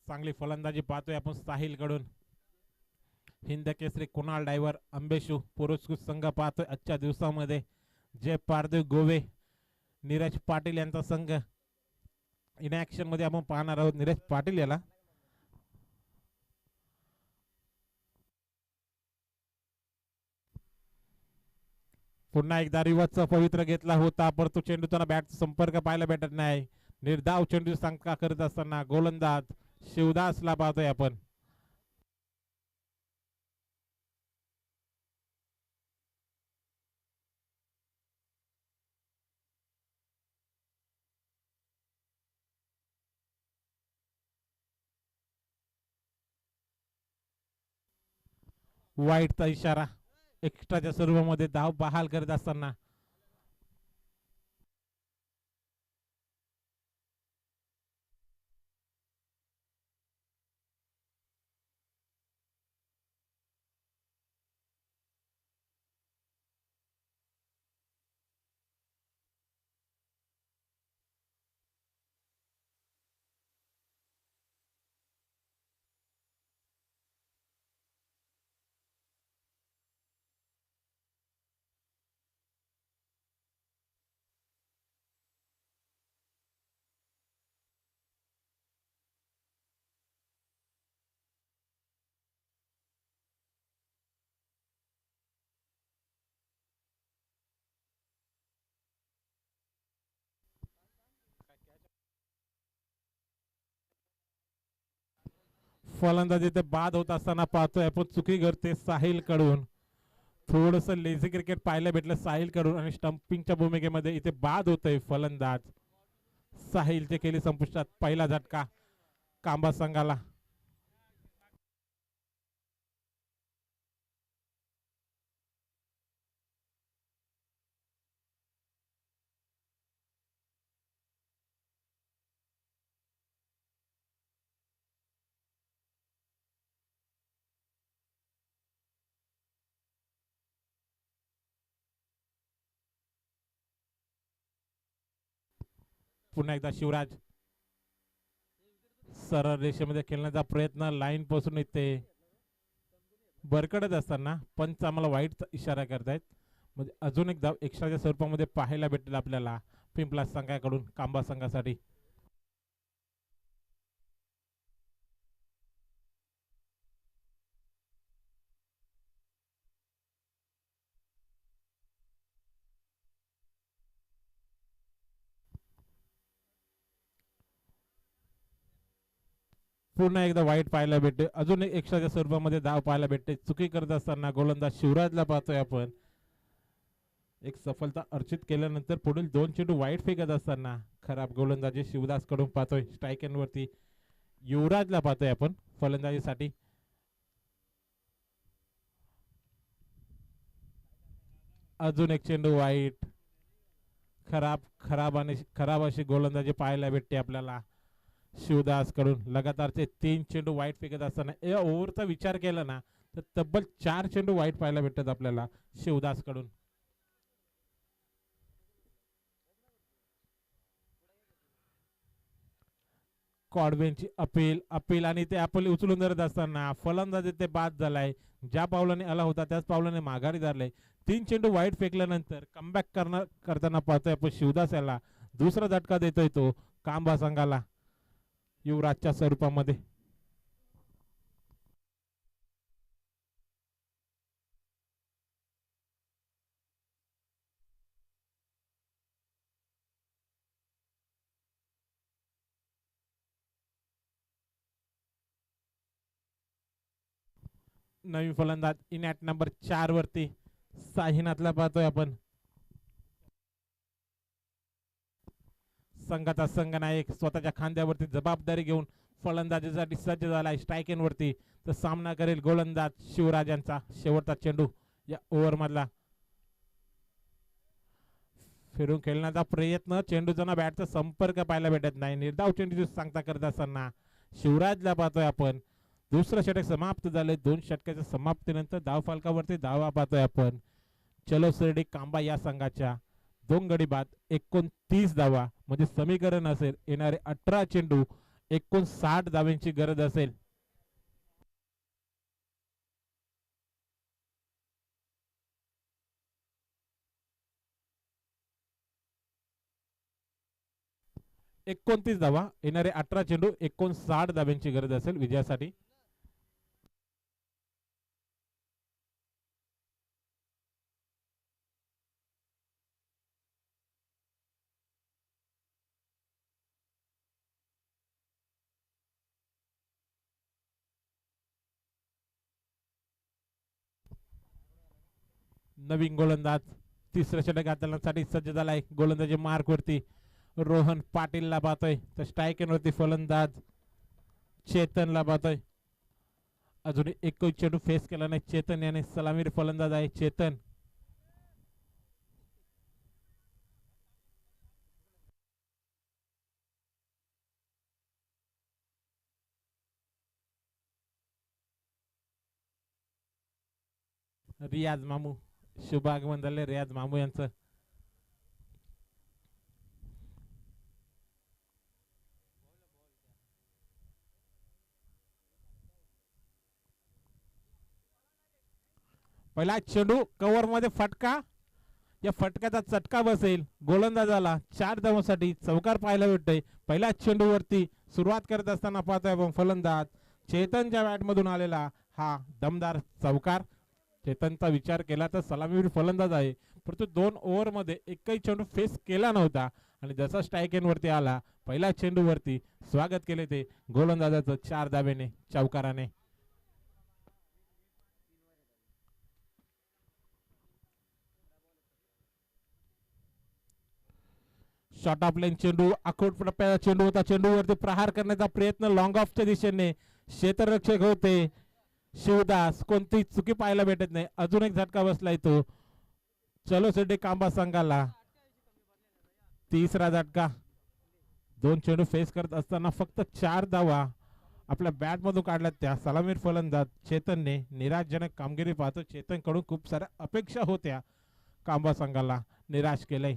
[SPEAKER 2] चांगली फलंदाजी पाहतोय आपण साहिल कडून. हिंद केसरी कुणाल डायव्हर अंबेशू पुरस्कृत संघ पाहतोय आजच्या दिवसामध्ये. जय पारदेव गोवे नीरज पाटील यांचा संघ इन ऍक्शन मध्ये आपण पाहणार आहोत. नीरज पाटील याला पुन्हा एकदा रिवर्सचा पवित्र घेतला होता परंतु चेंडू त्यांना बॅट संपर्क पाहायला भेटत नाही. निर्धाव चेंडू संका करत असताना गोलंदाज शिवदासला पाहतोय आपण. वाईटचा इशारा एक्स्ट्राच्या स्वरूपामध्ये धाव बहाल करत असताना फलंदाजी ते बाद होत असताना पाहतोय आपण. चुकी करते साहिल कडून. थोडस लेझी क्रिकेट पाहायला भेटलं साहिल कडून आणि स्टंपिंगच्या भूमिकेमध्ये इथे बाद होतोय फलंदाज. साहिलचे केली संपुष्टात पहिला झटका कांबा संघाला. पुन्हा एकदा शिवराज सरळ रेषेमध्ये खेळण्याचा प्रयत्न लाईन पासून इथे बरकडत असताना पंच आम्हाला वाईट इशारा करतायत. म्हणजे अजून एक धाव एक्स्ट्राच्या स्वरूपामध्ये पाहायला भेटेल आपल्याला पिंपला संघाकडून कांबा संघासाठी. पुन्हा एकदा वाईट पाहायला भेटते. अजून एक एक्स्ट्राच्या स्वरूपामध्ये धाव पाहायला भेटते. चुकी करत असताना गोलंदाज शिवराजला पाहतोय आपण. एक सफलता अर्जित केल्यानंतर पुढील 2 चेंडू वाईट फेकत असताना खराब गोलंदाजी शिवदास कडून पाहतोय. स्ट्राईक एंड वरती युवराजला पाहतोय आपण फलंदाजीसाठी. अजून एक चेंडू वाईट. खराब अशी गोलंदाजी पाहायला भेटते आपल्याला शिवदास कडून. लगातारचे 3 चेंडू वाईट फेकत असताना या ओव्हरचा विचार केला ना तर तब्बल 4 चेंडू वाईट पाहायला भेटतात आपल्याला शिवदास कडून. कॉडवेनची अपील आणि ते अपील उचलून धरत असताना फलंदाज ते बाद झालाय. ज्या पावलाने आला होता त्याच पावलाने माघारी धरलाय. 3 चेंडू वाईट फेकल्यानंतर कमबॅक करताना पाहतोय आपण शिवदास याला. दुसरा झटका देतोय तो कांबा संघाला युवराजच्या स्वरूपामध्ये. नवीन फलंदाज इनॅट नंबर 4 वरती साईनाथला पाहतोय आपण. संघाचा संघनायक स्वतःच्या खांद्यावरती जबाबदारी घेऊन फलंदाजीसाठी सज्ज झालाय. स्ट्राईक इन वरती तर सामना करेल गोलंदाज शिवराजांचा. शेवटचा चेंडू या ओव्हर मधला. फिरून खेळण्याचा प्रयत्न, चेंडूचा बॅटचा संपर्क पाहायला भेटत नाही. निर्धाव चेंडूची सांगता करत असताना शिवराजला पाहतोय आपण. दुसरं षटक समाप्त झाले. 2 षटकाच्या समाप्तीनंतर धावफलकावरती धावा पाहतोय आपण. चलो शिर्डी कांबा या संघाच्या 2 गडी बाद 29 धावा म्हणजे समीकरण असेल येणारे 18 चेंडू 59 धावांची गरज असेल. एकोणतीस धावा येणारे 18 चेंडू 59 धावांची गरज असेल विजयासाठी. नवीन गोलंदाज तिसऱ्या षटक हाताळण्यासाठी सज्ज झालाय. गोलंदाजी मार्क वरती रोहन पाटीलला पाहतोय. तर स्ट्राईक वरती फलंदाज चेतनला पाहतोय. अजून एक चेंडू फेस केला नाही चेतन याने. सलामीर फलंदाज आहे चेतन. रियाज मामू शुभ आगमन झाले रियाज मामू यांचं. पहिला चेंडू कव्हर मध्ये फटका. या फटक्याचा चटका बसेल गोलंदाजाला. 4 धावांसाठी चौकार पाहायला भेटतोय. पहिल्या चेंडू वरती सुरुवात करत असताना पाहतोय आपण फलंदाज चेतनच्या बॅट मधून आलेला हा दमदार चौकार. चेतनचा विचार केला तर सलामीवीर फलंदाज आहे, परंतु 2 ओव्हर मध्ये एकही चेंडू फेस केला नव्हता आणि जसा स्ट्राईक एंड वरती आला पहिल्या चेंडू वरती स्वागत केले ते गोलंदाजाचं 4 धावेने चौकाराने. शॉर्ट ऑफ लाईन चेंडू आखूड टप्प्याचा चेंडू होता. चेंडूवरती प्रहार करण्याचा प्रयत्न लॉंग ऑफच्या दिशेने क्षेत्ररक्षक होते शिवदास. कोणतीही चुकी पाहायला भेटत नाही. अजून एक झटका बसलाय तो चलो शिर्डी कांबा संघाला. तिसरा झटका. 2 चेंडू फेस करत असताना फक्त 4 धावा आपल्या बॅट मधून काढल्यात त्या सलामीर फलंदाज चेतनने. निराशजनक कामगिरी पाहतो. चेतन कडून खूप साऱ्या अपेक्षा होत्या. कांबा संघाला निराश केलंय.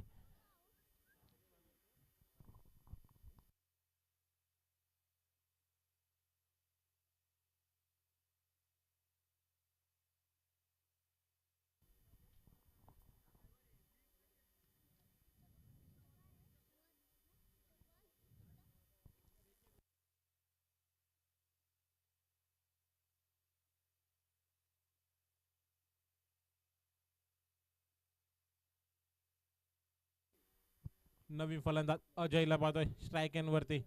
[SPEAKER 2] नवीन फलंदाज अजयला पाहतोय स्ट्राईक एंड वरती.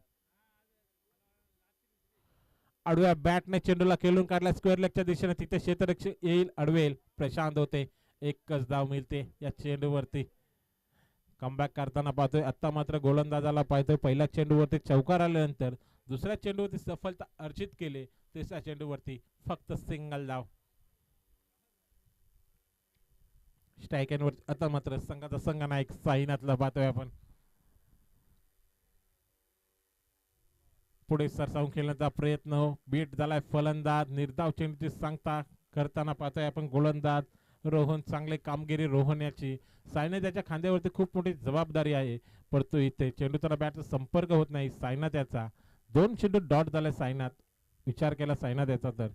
[SPEAKER 2] आडव्या बॅटने चेंडूला खेळून काढला स्क्वेअर लेगच्या दिशेने. तिथे क्षेत्ररक्षक येईल अडवेल. प्रशांत होते. एकच धाव मिळते या चेंडूवरती. कमबॅक करताना पाहतोय. आता मात्र गोलंदाजाला पाहतोय पहिल्या चेंडूवरती चौकार आल्यानंतर दुसऱ्या चेंडूवरती सफलता अर्जित केले. तिसऱ्या चेंडूवरती फक्त सिंगल धाव. स्ट्राईक एंड वरती आता मात्र संघाचा संघनायक साईनाथला पाहतोय आपण. पुढे सरसावून खेळण्याचा प्रयत्न बीट झालाय फलंदाज. निर्धाव चेंडूची सांगता करताना पाहतोय आपण गोलंदाज रोहन. चांगले कामगिरी रोहन याची. साईनाथ याच्या खांद्यावरती खूप मोठी जबाबदारी आहे, परंतु इथे चेंडूचा बॅटचा संपर्क होत नाही साईनाथ याचा. 2 चेंडू डॉट झाले साईनाथ. विचार केला साईनाथ याचा तर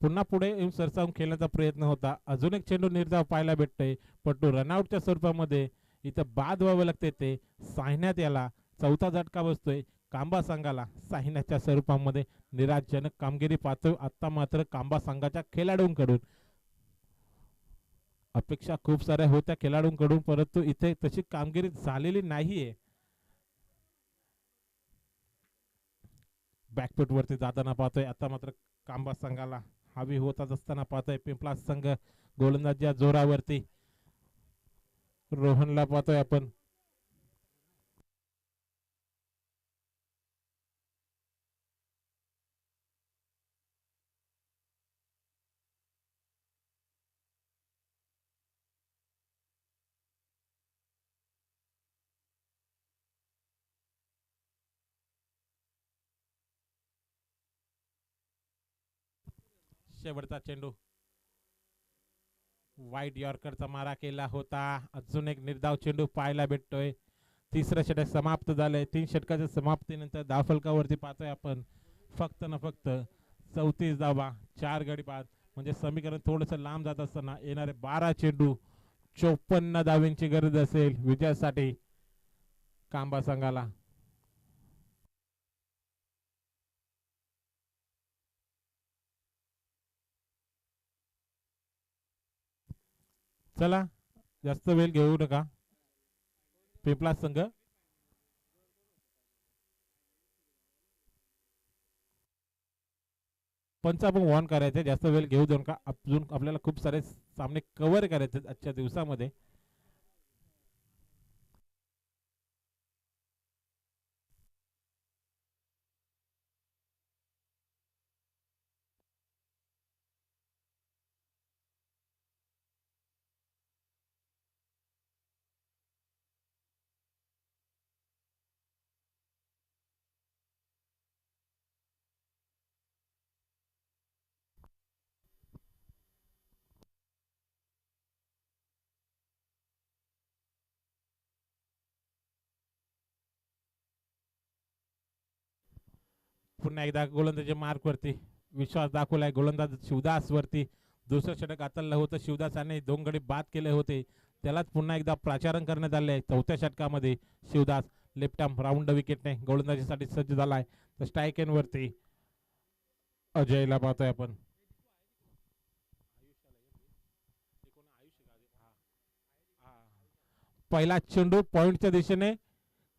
[SPEAKER 2] पुन्हा पुढे येऊन सरसावून खेळण्याचा प्रयत्न होता. अजून एक चेंडू निर्धाव पाहायला भेटतोय, परंतु रनआउटच्या स्वरूपामध्ये इथं बाद व्हावं लागते. ते साईनाथ याला चौथा झटका बसतोय कांबा संघाला. साईनाथच्या स्वरूपामध्ये निराशजनक कामगिरी पाहतोय आता मात्र कांबा संघाच्या खेळाडूंकडून. अपेक्षा खूप साऱ्या होत्या खेळाडूंकडून, परंतु इथे तशी कामगिरी झालेली नाहीये. बॅकफूट वरती जाताना पाहतोय. आता मात्र कांबा संघाला हवी होत असताना पाहतोय. पिंपळा संघ गोलंदाजी जोरावरती. रोहनला पाहतोय आपण. शेवटचा चेंडू वाईट यॉर्करचा मारा केला होता. अजून एक निर्धाव चेंडू पाहायला भेटतोय. तिसरं षटक समाप्त झालंय. 3 षटकाच्या समाप्तीनंतर धावफलकावरती पाहतोय आपण फक्त ना फक्त 34 धावा, 4 गडी बाद. म्हणजे समीकरण थोडंसं लांब जात असताना येणारे 12 चेंडू 54 धावांची गरज असेल विजयासाठी कांबा संघाला. चला जास्त वेळ घेऊ नका पिंपळा संघ. पंच आपण वॉर्न करायचे, जास्त वेळ घेऊ देऊ नका. अजून आपल्याला खूप सारे सामने कव्हर करायचे आजच्या दिवसामध्ये. पुन्हा एकदा गोलंदाजी मार्क वरती विश्वास दाखवलाय गोलंदाज शिवदास वरती. दुसरं षटक आतलं होतं. शिवदासाने 2 गडी बाद केले होते, त्यालाच पुन्हा एकदा प्राचारण करण्यात आले. चौथ्या षटकामध्ये शिवदास लेफ्ट आर्म राऊंड विकेटने गोलंदाजीसाठी सज्ज झालाय. तर स्ट्राईक एन वरती अजयला पाहतोय आपण. पहिला चेंडू पॉइंटच्या दिशेने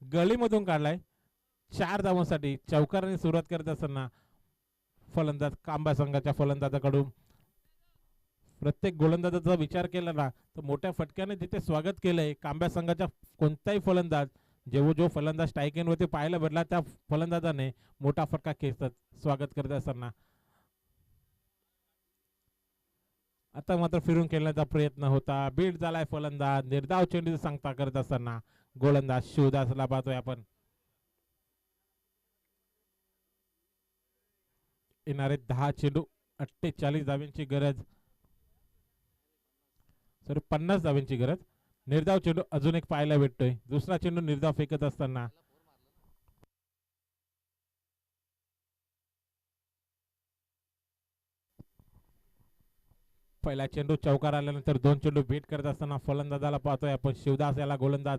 [SPEAKER 2] गलीमधून काढलाय 4 धावांसाठी. चौकाराने सुरुवात करत असताना फलंदाज कांबा संघाच्या फलंदाजाकडून प्रत्येक गोलंदाजाचा विचार केला ना तर मोठ्या फटक्याने तिथे स्वागत केलंय. कांब्या संघाच्या कोणताही फलंदाज जो फलंदाज स्ट्राईक वरती पाहायला भेटला त्या फलंदाजाने मोठा फटका खेचत स्वागत करत असताना आता मात्र फिरून खेळण्याचा प्रयत्न होता. बीट झालाय फलंदाज. निर्धाव चेंडू सांगता करत असताना गोलंदाज शिवदासला पाहतोय आपण. येणारे 10 चेंडू 48 धाव्यांची गरज, सॉरी 50 धाव्यांची गरज. निर्धाव चेंडू अजून एक पाहायला भेटतोय. दुसरा चेंडू निर्धाव फेकत असताना पहिला चेंडू चौकार आल्यानंतर 2 चेंडू बीट करत असताना फलंदाजाला पाहतोय आपण. शिवदास याला गोलंदाज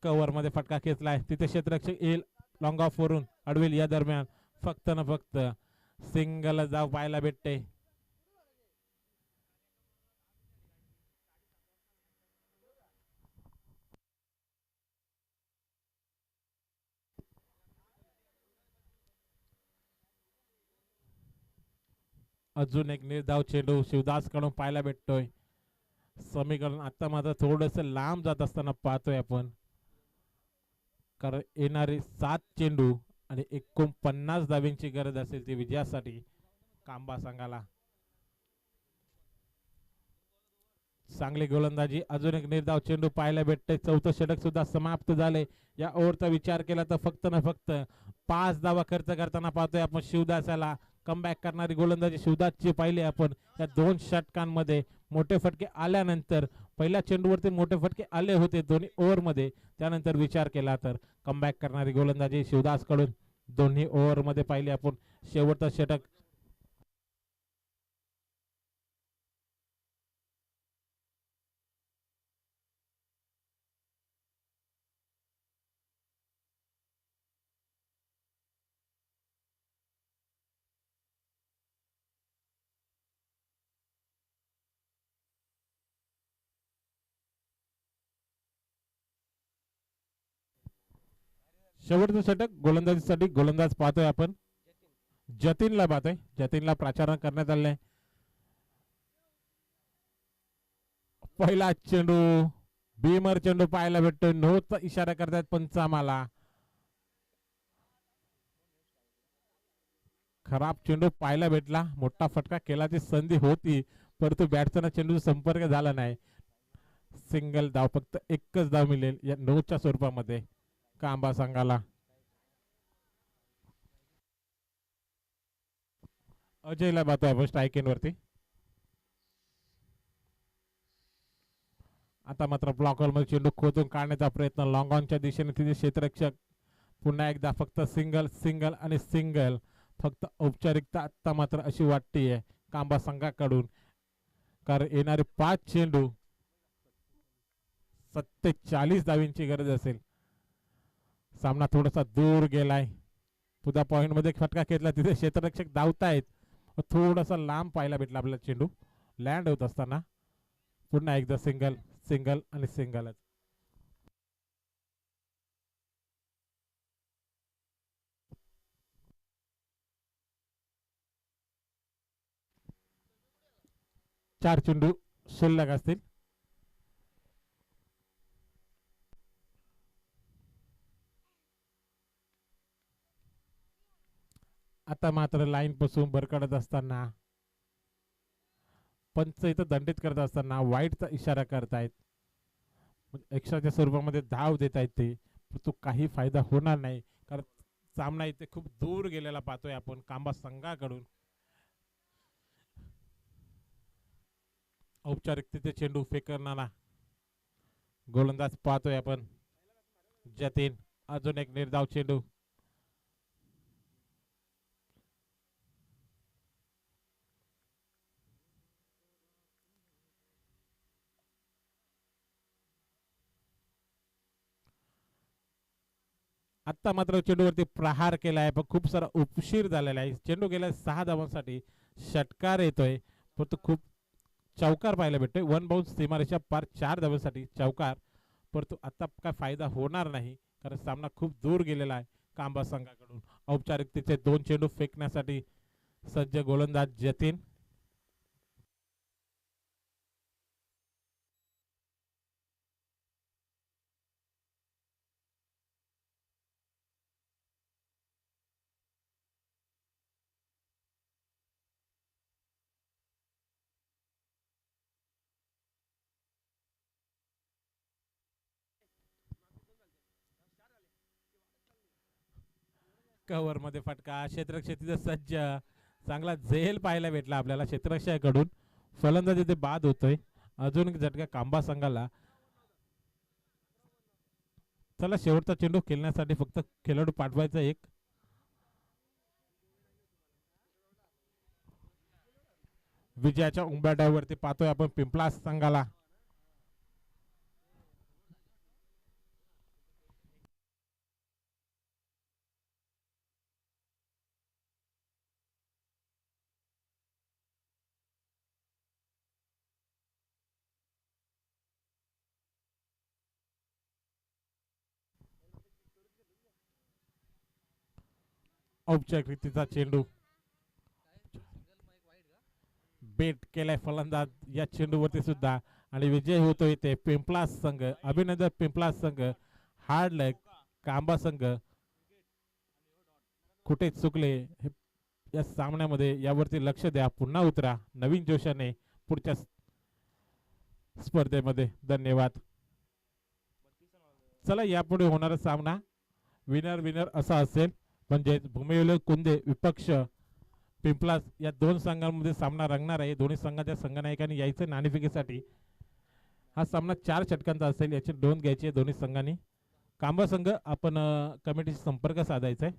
[SPEAKER 2] कव्हर मध्ये फटका खेचलाय. तिथे क्षेत्ररक्षक येईल लॉंग ऑफ वरून अडवेल. या दरम्यान फक्त ना फक्त सिंगल जाव पाहायला भेटते. अजून एक निर्धाव चेंडू शिवदास कडून पाहायला भेटतोय. समीकरण आता मात्र थोडस लांब जात असताना पाहतोय आपण, कारण येणारे 7 चेंडू आणि 49 धाव्यांची गरज असेल ती विजयासाठी कांबा संघाला. चांगली गोलंदाजी. अजून एक निर्धाव चेंडू पाहायला भेटते. चौथं षटक सुद्धा समाप्त झाले. या ओव्हरचा विचार केला तर फक्त ना फक्त 5 धावा खर्च करताना पाहतोय आपण शिवदासाला. कमबॅक करणारी गोलंदाजी शिवदासची पाहिली आपण. या 2 षटकांमध्ये मोठे फटके आल्यानंतर पहिल्या चेंडूवरती मोठे फटके आले होते दोन्ही ओव्हरमध्ये. त्यानंतर विचार केला तर कमबॅक करणारी गोलंदाजी शिवदास कडून दोन्ही ओव्हरमध्ये पाहिली आपण. शेवटचं षटक शेवटचं षटक गोलंदाजीसाठी गोलंदाज पाहतोय आपण जतीनला पाहतोय. जतीनला प्राचारण करण्यात आले आहे. पहिला चेंडू भीमर चेंडू पाहायला भेटतोय. नोचा इशारा करतायत पंच आम्हाला. खराब चेंडू पाहायला भेटला. मोठा फटका केल्याची संधी होती परंतु बॅटचा चेंडू संपर्क झाला नाही. सिंगल धाव, फक्त एकच धाव मिळेल या 9च्या स्वरूपामध्ये कांबा संघाला. अजयला पाहतोय आपण स्ट्राईक एंड वरती. आता मात्र ब्लॉकर मध्ये चेंडू खोदून काढण्याचा प्रयत्न लॉंग ऑनच्या दिशेने तिथे क्षेत्ररक्षक. पुन्हा एकदा फक्त सिंगल सिंगल आणि सिंगल. फक्त औपचारिकता आता मात्र अशी वाटतेय कांबा संघाकडून, कारण येणारे 5 चेंडू 47 धावींची गरज असेल. सामना थोडासा दूर गेलाय. पुन्हा पॉइंट मध्ये फटका घेतला, तिथे क्षेत्ररक्षक धावतायत. थोडासा लांब पाहायला भेटला आपल्याला चेंडू लँड होत असताना. पुन्हा एकदा सिंगल सिंगल आणि सिंगलच. चार चेंडू शिल्लक असतील. आता मात्र लाईन पासून भरकडत असताना पंच इथं दंडित करत असताना वाईटचा इशारा करतायत. एक्स्ट्राच्या स्वरूपामध्ये धाव देत आहेत ते, तो काही फायदा होणार नाही कारण सामना इथे खूप दूर गेलेला पाहतोय आपण कांबा संघाकडून. औपचारिकतेचे चेंडू फेकणारा गोलंदाज पाहतोय आपण जतीन. अजून एक निर्धाव चेंडू. आता मात्र चेंडूवरती प्रहार केलाय पण खूप सारा उशीर झालेला आहे. चेंडू गेला 6 धावांसाठी. षटकार येतोय परंतु खूप चौकार पाहायला भेटतोय. 1 बाउन्स सीमारेषा पार 4 धावांसाठी चौकार, परंतु आता काय फायदा होणार नाही कारण सामना खूप दूर गेलेला आहे कांबा संघाकडून. औपचारिकतेचे 2 चेंडू फेकण्यासाठी सज्ज गोलंदाज जतीन. कव्हर मध्ये फटका. क्षेत्ररक्षक सज्ज. चांगला झेल पाहायला भेटला आपल्याला क्षेत्ररक्षकाकडून. फलंदाज इथे बाद होतोय. अजून एक झटका कांबा संघाला. चला शेवटचा चेंडू खेळण्यासाठी फक्त खेळाडू पाठवायचा एक. विजयाच्या उंबरठ्यावरती पाहतोय आपण पिंपळास संघाला. औपचारिकतेचा चेंडू बेट केलाय फलंदाज या चेंडूवरती सुद्धा आणि विजय होतो इथे पिंपळास संघ. अभिनंदन पिंपळास संघ. हार्ड लक कांबा संघ कुठे चुकले या सामन्यामध्ये यावरती लक्ष द्या. पुन्हा उतरा नवीन जोशाने पुढच्या स्पर्धेमध्ये. धन्यवाद. चला यापुढे होणारा सामना विनर विनर असा असेल म्हणजे भूमिविलेज कुंदे विपक्ष पिंपलास या 2 संघांमध्ये सामना रंगणार आहे. दोन्ही संघाच्या संघनायकांनी यायचं नाणेफेकीसाठी. हा सामना 4 षटकांचा असेल. याचे 2 घ्यायचे दोन्ही संघांनी. कांबा संघ आपण कमिटीशी संपर्क साधायचा आहे.